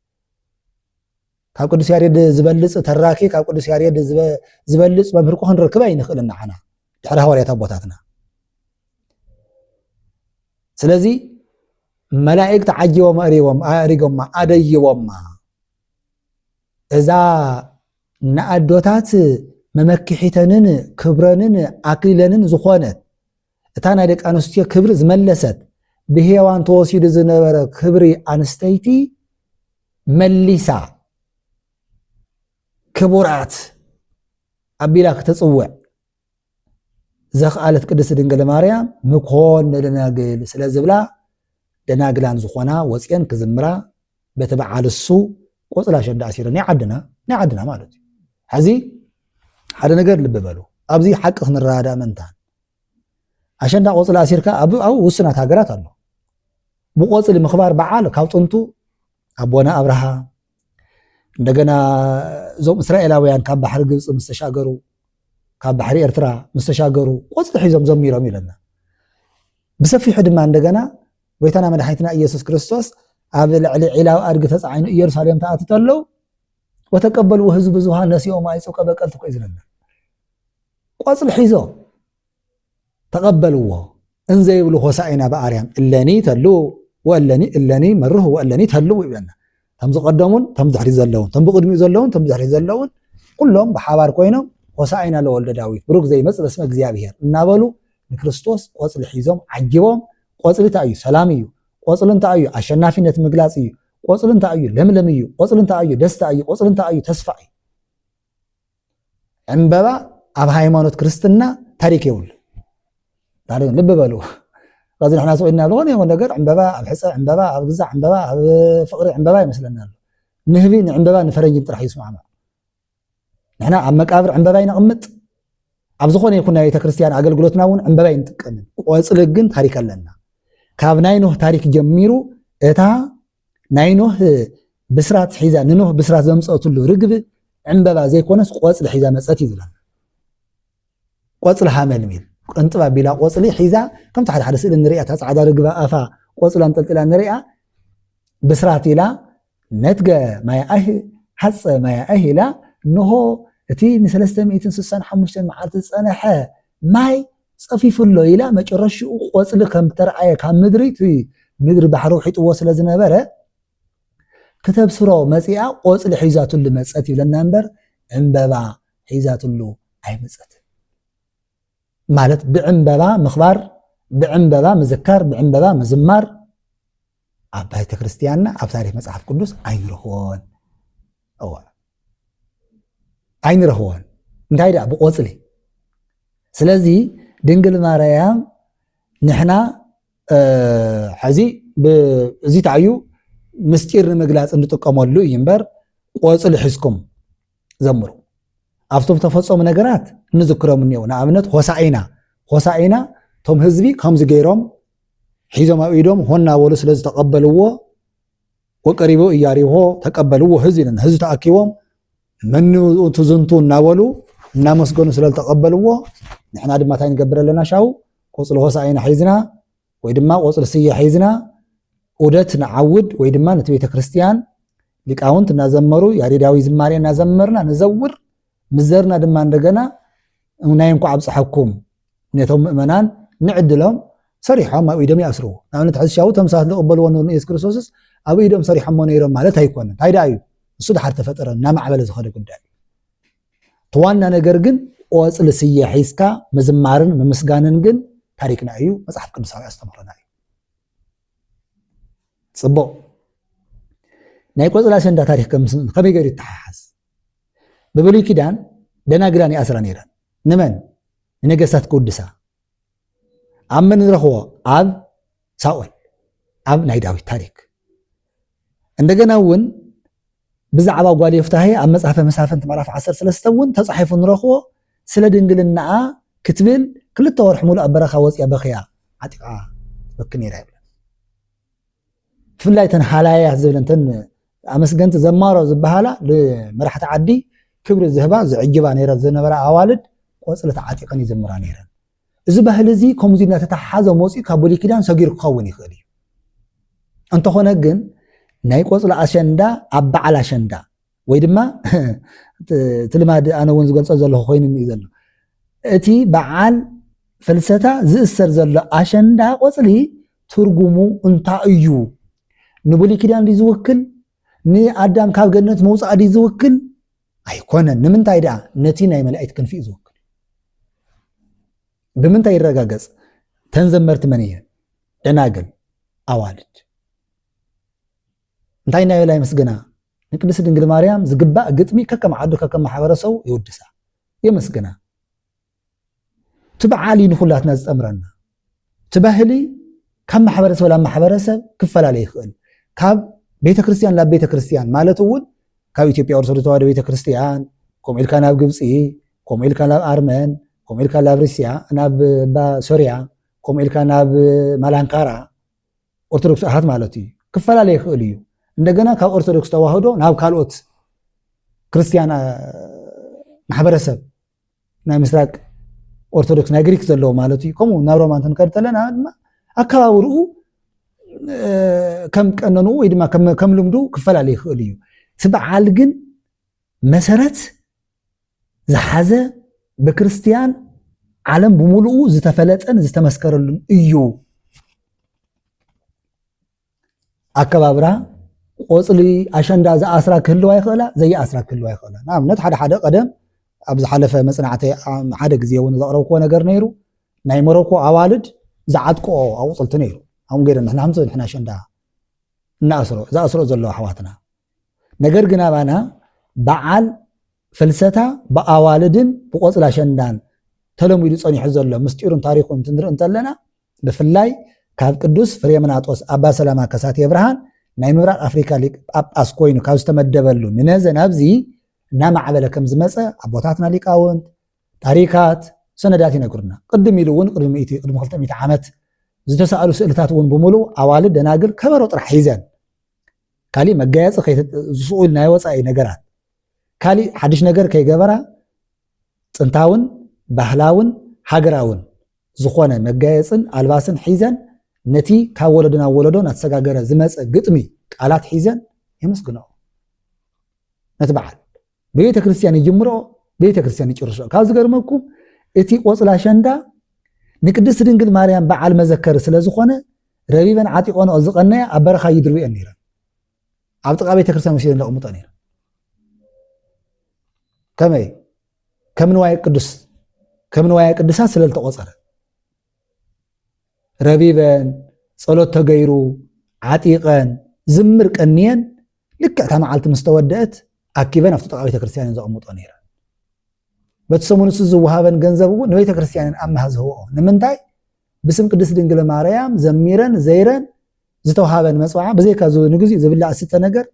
ካብ ቅዱስ ያሬድ ዝበልፅ ተራኪ ካብ ቅዱስ ያሬድ ዝበልፅ መምህር ክንረክብ ኣይንኽእልና ዓና ድሕሪ ሃዋርያት ኣቦታትና ስለዚ መላእክቲ ዓጂቦም ኣሪጎማ ኣደይቦማ እዛ ንኣዶታት መመክሒተንን ክብረንን ኣክሊለንን ዝኾነት እታ ናይ ደቂ ኣንስትዮ ክብሪ ዝመለሰት ብሄዋን ተወሲዱ ዝነበረ ክብሪ ኣንስተይቲ መሊሳ ክቡራት ኣቢላ ክትፅውዕ ዘኽኣለት ቅድስት ድንግል ማርያም ምኮን ንደናግል ስለ ዝብላ ደናግላን ዝኾና ወፅአን ክዝምራ በቲ በዓል እሱ ቆፅላ ኣሸንዳ ኣሲረን ናይ ዓድና ማለት እዩ ሕዚ ሓደ ነገር ልቢ በሉ ኣብዚ ሓቂ ክንረዳዳእ ምንታን ኣሸንዳ ቆፅላ ኣሲርካ ኣብ ውስናት ሃገራት ኣሎ ብቆፅሊ ምኽባር በዓል ካብ ጥንቱ አቦና አብርሃም እንደገና ዞም እስራኤላውያን ካብ ባሕሪ ግብጽ ምስተሻገሩ ካብ ባሕሪ ኤርትራ ምስተሻገሩ ቆጽሊ ሒዞም ዘሚሮም ይለና ብሰፊሑ ድማ እንደገና ጎይታና መድኃኒትና ኢየሱስ ክርስቶስ ኣብ ልዕሊ ዒላው አድጊ ተጻዒኑ ኢየሩሳሌም ተኣትተለው ወተቀበሉ ህዝብ ብዙሃን ነሲኦም አይጽው ቀበቀልት ኮይ ዝለና ቆጽሊ ሒዞ ተቀበልዎ እንዘ ይብሉ ሆሳዕና በአርያም እለኒ ተሉ እለኒ መርሁ ወእለኒ ተሉ ይብለና ተም ዝቀደሙን ተም ዝሕሪ ዘለውን ተም ብቅድሚኡ ዘለውን ተም ዝሕሪ ዘለውን ኩሎም በሓባር ኮይኖም ሆሳዕና ለወልደ ዳዊት ብሩክ ዘይመጽእ በስመ እግዚአብሔር እናበሉ ንክርስቶስ ቆጽሊ ሒዞም ዓጅቦም ቆጽሊ እንታይ እዩ ሰላም እዩ ቆጽሊ እንታይ እዩ አሸናፊነት ምግላጽ እዩ ቆጽሊ እንታይ እዩ ለምለም እዩ ቆጽሊ እንታይ እዩ ደስታ እዩ ቆጽሊ እንታይ እዩ ተስፋ እዩ ዕንበባ ኣብ ሃይማኖት ክርስትና ታሪክ የብሉ ታሪክ ልብ በሉ قاضي احنا سوينا لون يوم ነገር ዕንበባ ኣብ ሕፀ ዕንበባ ኣብ ግዛ ዕንበባ ኣብ ፍቅሪ ዕንበባ ይመስለና ንህቢ ዕንበባ ንፈረንጅ ጥራሕ ይስማዕና ንሕና ኣብ መቃብር ዕንበባ ይነቅምጥ ኣብ ዝኾነ ይኩን ናይ ቤተክርስትያን አገልግሎትና እውን ዕንበባ ይንጥቀም ቆጽሊ ግን ታሪክ ኣለና ካብ ናይ ኖህ ታሪክ ጀሚሩ እታ ናይ ኖህ ብስራት ሒዛ ንኖህ ብስራት ዘምፀቱሉ ርግብ ዕንበባ ዘይኮነስ ቆጽሊ ሒዛ መፀት ይዝላል ቆጽሊ ሃመል ሚል እንጥባ ቢላ ቆጽሊ ሒዛ ከም ተሓደ ሓደ ስእሊ ንሪኣ ተጻዕዳ ርግባ ኣፋ ቆጽላ እንጠልጥላ ንሪኣ ብስራት ኢላ ነትገ ማያኣህ ሓፀ ማያኣህ ኢላ ንሆ እቲ ን365 መዓልቲ ዝፀንሐ ማይ ፀፊፉሎ ኢላ መጨረሽኡ ቆጽሊ ከም ተረኣየ ካብ ምድሪ ባሕሪ ውሒጥዎ ስለ ዝነበረ ከተብስሮ መፂኣ ቆጽሊ ሒዛትሉ መፀት ይብለና እምበር ዕንበባ ሒዛትሉ ኣይመፀት ማለት ብዕንበባ ምኽባር ብዕንበባ ምዝካር ብዕንበባ ምዝማር ኣብ ቤተ ክርስቲያንና ኣብ ታሪክ መጽሓፍ ቅዱስ ኣይንረኽቦን ኣይንረኽቦን እንታይ ዳ ብቆጽሊ ስለዚ ድንግል ማርያም ንሕና ሕዚ እዚ ታዩ ምስጢር ንምግላጽ እንጥቀመሉ እዩ እምበር ቆጽሊ ሒዝኩም ዘምሩ ኣብቶም ተፈጸሙ ነገራት ንዝክሮም እኒአው ንኣብነት ሆሳዕና ቶም ህዝቢ ከምዚ ገይሮም ሒዞም ኣብ ኢዶም ሆና በሉ ስለ ዝተቀበልዎ ወቀሪቦ እያሪቦ ተቀበልዎ ህዝቢ ኢልና ህዝቢ ተኣኪቦም መን ትዝንቱ እናበሉ እናመስገኑ ስለ ዝተቀበልዎ ንሕና ድማ እንታይ ንገብር ኣለና ሻው ቆጽሊ ሆሳዕና ሒዝና ወይ ድማ ቆጽሊ ስየ ሒዝና ዑደት ንዓውድ ወይ ድማ ነቲ ቤተ ክርስቲያን ሊቃውንት እናዘመሩ ያሬዳዊ ዝማሬ እናዘመርና ንዘውር ምዘርና ድማ እንደገና ናይ እንኳ ኣብፅሐኩም ነቶም ምእመናን ንዕድሎም ሰሪሖም ኣብ ኢዶም ይኣስርዎ ንኣብነት ሕዚ ሻው ተምሳት ዝቕበልዎ ኢየሱስ ክርስቶስ ኣብ ኢዶም ሰሪሖሞ ነይሮም ማለት ኣይኮነን እንታይ ዳ እዩ እሱ ድሓር ተፈጠረ እናማዕበለ ዝኸደ ጉዳይ ተዋና ነገር ግን ቆጽሊ ስየ ሒዝካ ምዝማርን ምምስጋንን ግን ታሪክና እዩ መጽሓፍ ቅዱሳዊ ኣስተምህሮና እዩ ጽቡቕ ናይ ቆጽሊ ኣሸንዳ ታሪክ ከመይ ገይሩ ይተሓሓዝ ببلي كدان دناغران يأسران يران نمن نجسات قدسة عمن رخوا عب ساول عب نايداوي تاريخ عندنا ون بزعبا قال يفتحي عم مسافة مراف 10 سلستون تصحيف نرخوا سلا دنجلنا كتبل كل التور حمول أبرخا وزيا بخيا عتيقا بكني رايب في الله تنحالايا زبلنتن أمسجنت زمارة زبهالا لمرحة عدي كبر الذهباء زعجبا نيرا زنبرا أوالد ቆጽሊ ተዓጢቀን ይዘምራ ነይረን እዚ ባህሊ እዚ ከምዚ እናተተሓሓዘ መፅኡ ካብ ብሉይ ኪዳን ሰጊር ክኸውን ይኽእል እዩ እንተኾነ ግን ናይ ቆጽሊ ኣሸንዳ ኣብ በዓል ኣሸንዳ ወይ ድማ ትልማድ ኣነ እውን ዝገልጾ ዘለኹ ኮይኑ እዩ ዘሎ እቲ በዓል ፍልሰታ ዝእሰር ዘሎ ኣሸንዳ ቆጽሊ ትርጉሙ እንታይ እዩ ንብሉይ ኪዳን ዝውክል ንኣዳም ካብ ገነት መውፃእ ዝውክል ኣይኮነን ንምንታይ ዳ ነቲ ናይ መላእክት ክንፊ ዝውክል ብምንታይ ይረጋገጽ ተንዘመርት መን እየን ደናግል ኣዋልድ እንታይ ናይ ላይ መስገና ንቅድስት ድንግል ማርያም ዝግባእ ግጥሚ ከከም ዓዱ ከከም ማሕበረሰቡ ይውድሳ የመስገና ትበዓሊ ንኹላትና ዝጠምረና ትባህሊ ከም ማሕበረሰብ ላ ማሕበረሰብ ክፈላለይ ይኽእል ካብ ቤተ ክርስቲያን ላ ቤተ ክርስቲያን ማለት እውን ካብ ኢትዮጵያ ኦርቶዶክስ ተዋህዶ ቤተ ክርስቲያን ከምኡ ኢልካ ናብ ግብፂ ከምኡ ኢልካ ናብ ኣርመን ከምኡ ኢልካ ናብ ሩስያ ናብ ሶርያ ከምኡ ኢልካ ናብ ማላንካራ ኦርቶዶክስ ኣሃት ማለት እዩ ክፈላለይ ይኽእል እዩ እንደገና ካብ ኦርቶዶክስ ተዋህዶ ናብ ካልኦት ክርስቲያን ማሕበረሰብ ናይ ምስራቅ ኦርቶዶክስ ናይ ግሪክ ዘለዎ ማለት እዩ ከምኡ ናብ ሮማ ክንከድ ተለና ድማ ኣከባብርኡ ከም ቀነኑ ወይ ድማ ከም ልምዱ ክፈላለ ይኽእል እዩ እቲ በዓል ግን መሰረት ዝሓዘ በክርስቲያን ዓለም ብምሉኡ ዝተፈለጠን ዝተመስከረሉን እዩ ኣከባብራ ቆፅሊ ኣሸንዳ ዝኣስራ ክህልዋ ይኽእላ ዘየኣስራ ክህልዋ ይኽእላ ንኣብነት ሓደ ቀደም ኣብ ዝሓለፈ መፅናዕተይ ሓደ ግዜ እውን ዘቕረብክዎ ነገር ነይሩ ናይ ሞሮኮ ኣዋልድ ዝዓጥቅኦ ኣውፅልቲ ነይሩ ኣብኡ ገይረን ንሕና ከምዚ ንሕና ኣሸንዳ ዝኣስሮ ዘለዎ ኣሕዋትና ነገር ግን ኣባና በዓል ፍልሰታ ብኣዋልድን ብቆፅሊ ኣሸንዳን ተለሚዱ ፀኒሑ ዘሎ ምስጢሩን ታሪኹን ትንርኢ እንተለና ብፍላይ ካብ ቅዱስ ፍሬምናጦስ ኣባ ሰላማ ከሳቴ ብርሃን ናይ ምብራቅ ኣፍሪካ ሊቅ ጳጳስ ኮይኑ ካብ ዝተመደበሉ ንነዘ ናብዚ እናማዕበለ ከም ዝመፀ ኣቦታትና ሊቃውንት ታሪካት ሰነዳት ይነግሩና ቅድም ኢሉ እውን ቅድሚ 200 ዓመት ዝተሰኣሉ ስእልታት እውን ብምሉእ ኣዋልድ ደናግል ከበሮ ጥራሕ ሒዘን ካሊእ መጋየፂ ዝስኡል ናይ ወፃኢ ነገራት ካሊእ ሓድሽ ነገር ከይገበራ ጥንታውን ባህላውን ሃገራውን ዝኾነ መጋየፅን ኣልባስን ሒዘን ነቲ ካብ ወለዶ ናብ ወለዶ እናተሰጋገረ ዝመፀ ግጥሚ ቃላት ሒዘን የመስግንኦ ነቲ በዓል ቤተ ክርስቲያን ይጅምሮ ቤተ ክርስቲያን ይጭርሶ ካብ ዝገርመኩም እቲ ቆፅላ ኣሸንዳ ንቅድስት ድንግል ማርያም በዓል መዘከር ስለ ዝኾነ ረቢበን ዓጢቆን ዝቐነያ ኣብ በረኻ ይድርብየን ነይረን ኣብ ጥቃ ቤተ ክርስቲያን ወሲደን ዘቕምጦ ነይረን ከመይ ከም ንዋየ ቅዱሳት ስለልተቆፀረ ረቢበን ጸሎት ተገይሩ ዓጢቀን ዝምር ቀንየን ልክዕ እታ መዓልቲ ምስ ተወድአት ኣኪበን ኣብቲ ጥቃ ቤተ ክርስቲያን ዘቕምጦ ነይረን በቲ ሰሙን እሱ ዝወሃበን ገንዘብ እውን ንቤተ ክርስቲያን ኣማህ ዝህብኦ ንምንታይ ብስም ቅድስት ድንግል ማርያም ዘሚረን ዘይረን ዝተዋሃበን መፅዋዓ ብዘይካ ንግዚኡ ዝብላዕ ስተ ነገር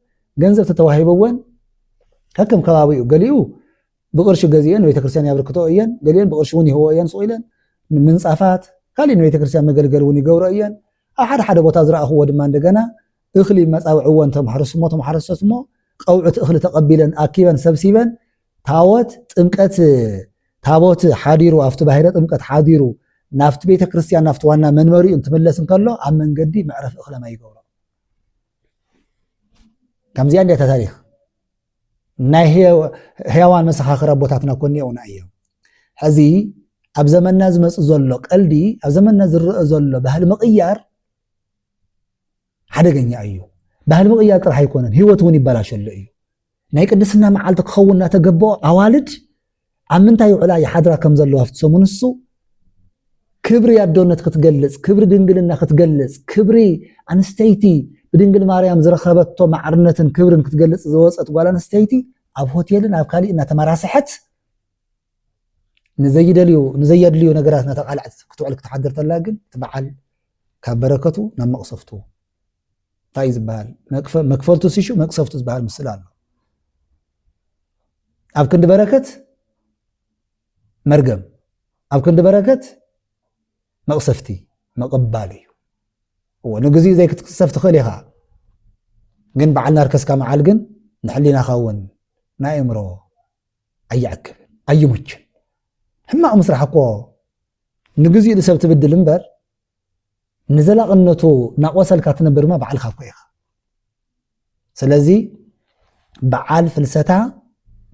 ገንዘብ ተተዋሂብዎን ከከም ከባቢኡ ገሊኡ ብቅርሺ ገዚአን ቤተ ክርስቲያን ያብርክቶ እየን ገሊአን ብቅርሺ እውን ይህቦ እየን ስኡ ኢለን ምንፃፋት ካሊእ ንቤተ ክርስቲያን መገልገል እውን ይገብሮ እየን ኣብ ሓደ ቦታ ዝረኣኽዎ ድማ እንደገና እኽሊ መፃውዕዎን ተማሕረሰትሞ ቀውዑት እኽሊ ተቐቢለን ኣኪበን ሰብሲበን ታቦት ጥምቀት ታቦት ሓዲሩ ኣብቲ ባሕረ ጥምቀት ሓዲሩ ናፍቲ ቤተ ክርስቲያን ናፍቲ ዋና መንበሪኡ እንትምለስ እንከሎ ኣብ መንገዲ መዕረፊ እኽሊ ማይ ይገብሮ ከምዚኣ እንዴታ ታሪክ ናይ ህያዋን መሰኻኽር ኣቦታትና ኮኒኦና እዮም ሕዚ ኣብ ዘመንና ዝመፅእ ዘሎ ቀልዲ ኣብ ዘመንና ዝረአ ዘሎ ባህሊ ምቕያር ሓደገኛ እዩ ባህሊ ምቕያር ጥራሕ ኣይኮነን ህይወት እውን ይበላሸሉ እዩ ናይ ቅድስና መዓልቲ ክኸውን እናተገበኦ ኣዋልድ ኣብ ምንታይ ውዕላ ይሓድራ ከም ዘለዎ ኣብቲ ሰሙን እሱ ክብሪ ኣዶነት ክትገልፅ ክብሪ ድንግልና ክትገልፅ ክብሪ ኣንስተይቲ ብድንግል ማርያም ዝረኸበቶ ማዕርነትን ክብርን ክትገልፅ ዝወፀት ጓል ኣንስተይቲ ኣብ ሆቴልን ኣብ ካሊእ እናተመራስሐት ንዘየድልዩ ነገራት እናተቃልዐት ክትውዕል ክትሓድር ተላ ግን እቲ በዓል ካብ በረከቱ ናብ መቕሰፍቱ እንታይ እዩ ዝበሃል መክፈልቱ ሲሹ መቅሰፍቱ ዝበሃል ምስሊ ኣሎ ኣብ ክንዲ በረከት መርገም ኣብ ክንዲ በረከት መቕሰፍቲ መቕባል እዩ ንግዚኡ ዘይክትቅሰፍ ትኽእል ኢኻ ግን በዓልና ርከስካ መዓል ግን ንሕሊናኻ እውን ናይ እምሮ ኣየዕክብን ኣይሙችን ሕማቕ ምስራሕ እኮ ንግዚኡ ንሰብ ትብድል እምበር ንዘላቕነቱ ናቆሰልካ ትነብር ማ በዓልካ እኮ ኢኻ ስለዚ በዓል ፍልሰታ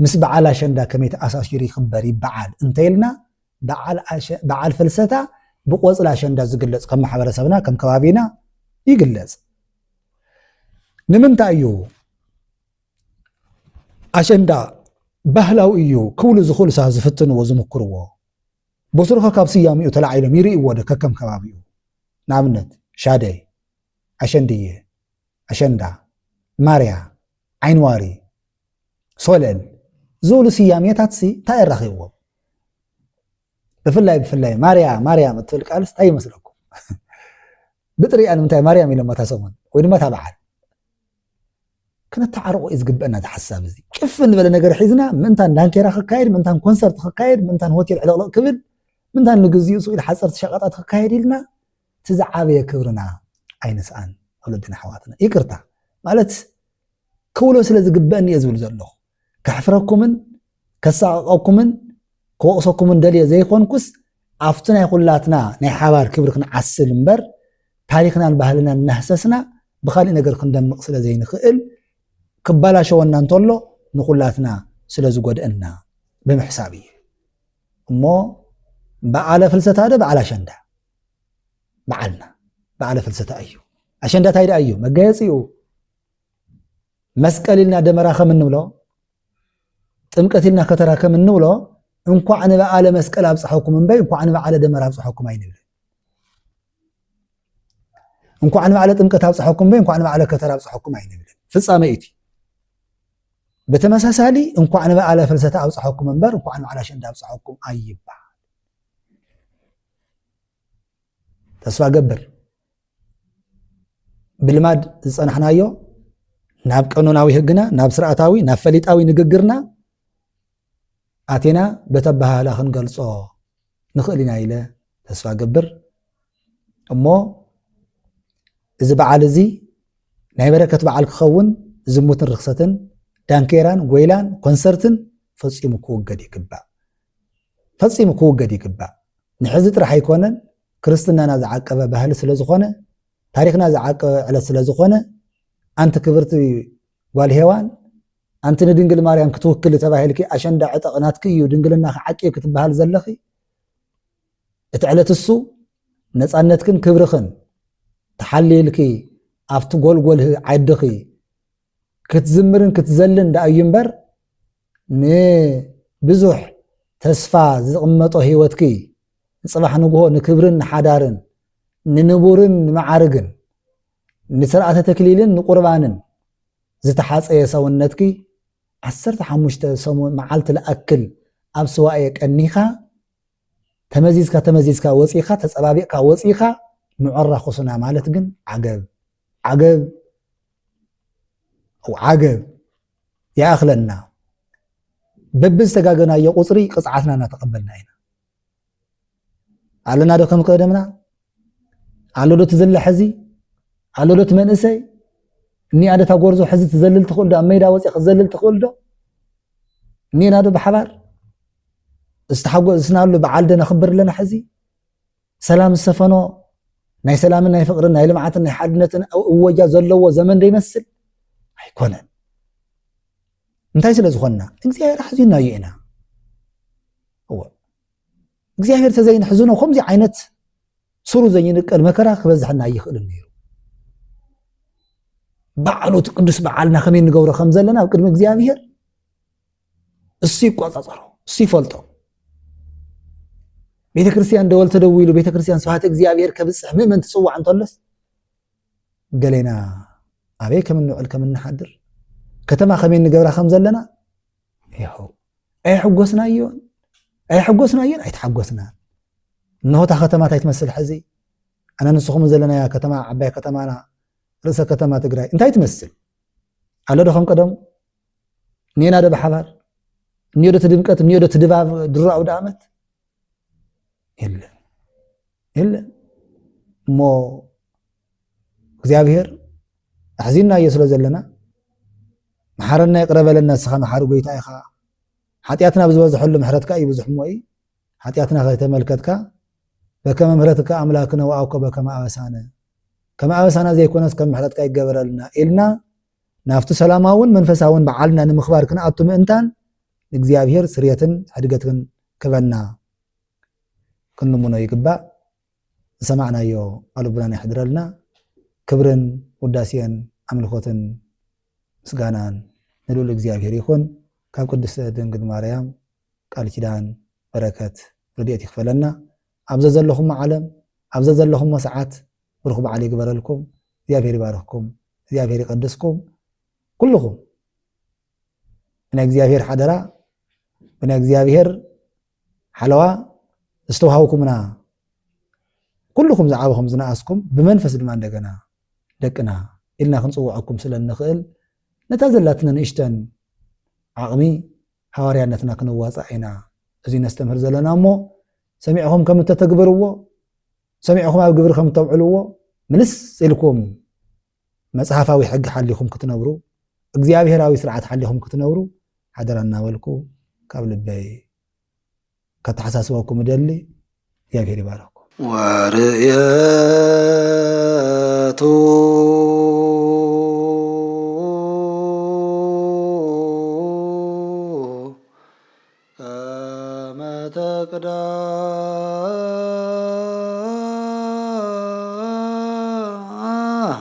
ምስ በዓል ኣሸንዳ ከመይ ተኣሳሲሩ ይኽበር ይበዓል እንተይልና በዓል ፍልሰታ ብቆፅሊ ኣሸንዳ ዝግለፅ ከም ማሕበረሰብና ከም ከባቢና ይግለፅ ንምንታይ እዩ ኣሸንዳ ባህላዊ እዩ ክብሉ ዝኽእሉ ሰባት ዝፍትንዎ ዝምክርዎ በስሩኸ ካብ ስያሚኡ ተላዒሎም ይርእይዎ ዶ ከከም ከባቢኡ ንኣብነት ሻደይ ኣሸንድየ ኣሸንዳ ማርያ ዓይንዋሪ ሶለል ዝብሉ ስያሜታት እንታይ ይራኺብዎም ብፍላይ ማርያም እትብል ቃልስ እንታይ ይመስለኩም ብጥሪኣ ንምንታይ ማርያም ኢሎም እታ ሰሙን ወይ ድማ እታ በዓል ክነተዓርቆ እዩ ዝግበአና እቲ ሓሳብ እዚ ጭፍን ዝበለ ነገር ሒዝና ምእንታን ዳንኬራ ክካየድ ምእንታን ኮንሰርት ክካየድ ምእንታን ሆቴል ዕለቕለቕ ክብል ምእንታን ንግዚኡ ስኢል ሓፀርቲ ሸቐጣት ክካየድ ኢልና እቲ ዝዓበየ ክብርና ኣይንስኣን ወለድና ኣሕዋትና ይቅርታ ማለት كولو سلازي قبأني يزول زلو كحفركمن كساقكمن كوقصكمن دليا زي خونكس عفتنا يقولاتنا ناي حوار كبركنا عسل مبر تاريخنا البهلنا نحسسنا بخالي نقر خندم مقصلة زي نخيل كبالا شوانا نطلو نقولاتنا سلازي قدأنا بمحسابي مو بعلى فلسة هذا بعلى شندا بعلنا بعلى فلسة أيو أشندا تايد أيو مقايسيو مسكال لنا دمراخ من نولو تمكت لنا كتراخ من نولو انكو عن بعلى مسكال أبصحوكم من بي انكو عن بعلى دمراخ أبصحوكم أين نولو انكو عن بعلى تمكت أبصحوكم بي انكو عن بعلى كتراخ أبصحوكم أين نولو فلسة ميتي بتمساسالي انكو عن بعلى فلسة أبصحوكم من بر انكو عن بعلى شندا أبصحوكم أيبا تسفى قبر بالماد صنحنايو ناب قانوناوي هغنا ناب سرعتاوي ناب فليطاوي نغغرنا اتينا بتبها لا خنገልጾ نخلينا إلى تسفى قبر امو اذا بعل زي ناي بركه بعل كخون زموتن رخصتن دانكيران غويلان كونسرتن فصيم كوغدي كبا فصيم كوغدي كبا نحزت راح يكونن ክርስትናና ዝዓቀበ ባህል ስለ ዝኾነ ታሪክና ዝዓቀበ ዕለት ስለ ዝኾነ አንተ ክብርቲ ጓል ሄዋን አንተ ንድንግል ማርያም ክትውክል ተባሂልኪ አሸንዳ ዕጠቕናትኪ እዩ ድንግልና ዓቂብ ክትበሃል ዘለኺ እቲ ዕለት እሱ ነፃነትክን ክብርኽን ተሓሊልኪ ኣብቲ ጎልጎል ዓድኺ ክትዝምርን ክትዘልን ዳእዩ እምበር ንብዙሕ ተስፋ ዝቕመጦ ህይወትኪ صباح نقول نكبرن حدارن ننبورن معارجن نسرعة تكليلن نقربانن زتحاس أي سوونتكي عسرت حمشت سمو معلت الأكل أب سواء النيخة تمزيزك وصيخة تسبابيك وصيخة معرة خصنا مالتجن عجب أو عجب يا أخلنا ببز تجاجنا يا قصري قصعتنا نتقبلنا هنا على نادو كم قدمنا على لو تزل حزي على لو تمنسي اني انا تغورزو حزي تزلل تخول دا ميدا وصي خزلل تخول دو اني نادو بحبار استحقوا اسنالو بعالدنا خبر لنا حزي سلام السفنو ناي سلام ناي فقر ناي لمعات ناي حدنتن او وجا زلو زمن دا يمثل ايكونن انتي سلازخنا انتي حزينا يينا هو እግዚአብሔር ተዘይን ሕዝኖ ከምዚ ዓይነት ስሩ ዘይንቀል መከራ ክበዝሐና ይኽእል ነይሩ በዓሎት ቅዱስ በዓልና ከመይ ንገብሮ ከም ዘለና ኣብ ቅድሚ እግዚአብሔር እሱ ይቆጻጸሮ እሱ ይፈልጦ ቤተክርስቲያን ደወል ተደውሉ ቤተክርስቲያን ስብሐት እግዚአብሔር ከብጽሕ ምእመን ትጽዋዕ እንተለስ ገሌና አበይ ከም ንውዕል ከም ንሓድር ከተማ ከመይ ንገብራ ከም ዘለና ይኸው ኣይሕጎስና ይሆን أي حجوسنا ين أي تحجوسنا إنه تختمة تمثل حزي أنا نسخهم زلنا يا كتمة عباية كتمانا رأس كتمة تجري أنت تمثل على ده خم قدم نينا ده بحبر نيودة تدم كتم نيودة تدبع درع ودعمت إلا مو زيابير حزيننا يسلو زلنا محرنا يقرب لنا سخان محارو بيتا يخا حتياتنا بزوز حل محرتك أي بزح موي حتياتنا غير تملكتك بكما محرتك أملاكنا وأوكب كما أوسانا زي كونس كم محرتك يقبر لنا إلنا نافتو سلاماون منفساون بعلنا نمخباركنا أطم إنتان نجزيابير سرية حدقتكن كبنا كن منو يقبا سمعنا يو قلوبنا يحضر لنا كبرن وداسيان أملخوتن سقانان ندول نجزيابير يخون كاب قدس دنقل مريم قال كدان بركات رديت يخفلنا أبزز لهم علم أبزز لهم ساعات ورخب علي قبر لكم زيابير باركم زيابير قدسكم كلهم من زيابير حضرة من زيابير حلوة استوهاوكمنا كلكم زعابهم زناسكم بمنفس المان دقنا إلنا خنصوعكم سلن نخل نتازلاتنا نشتن عقمي حواريانتنا كنواصعينا ازي نستمر زلنا مو سمعهم كم تتكبروا سمعهم على قبر كم توعلوا منس لكم مصحفاوي حق حالكم كتنبروا እግዚኣብሔራዊ ስርዓት ሓሊኹም ክትነብሩ ሓደራ እናበልኩ ካብ ልበይ ከተሓሳስበኩም ደሊ እግዚኣብሔር ይባረኩም። ወርእየቱ ከመ ተቅዳሜ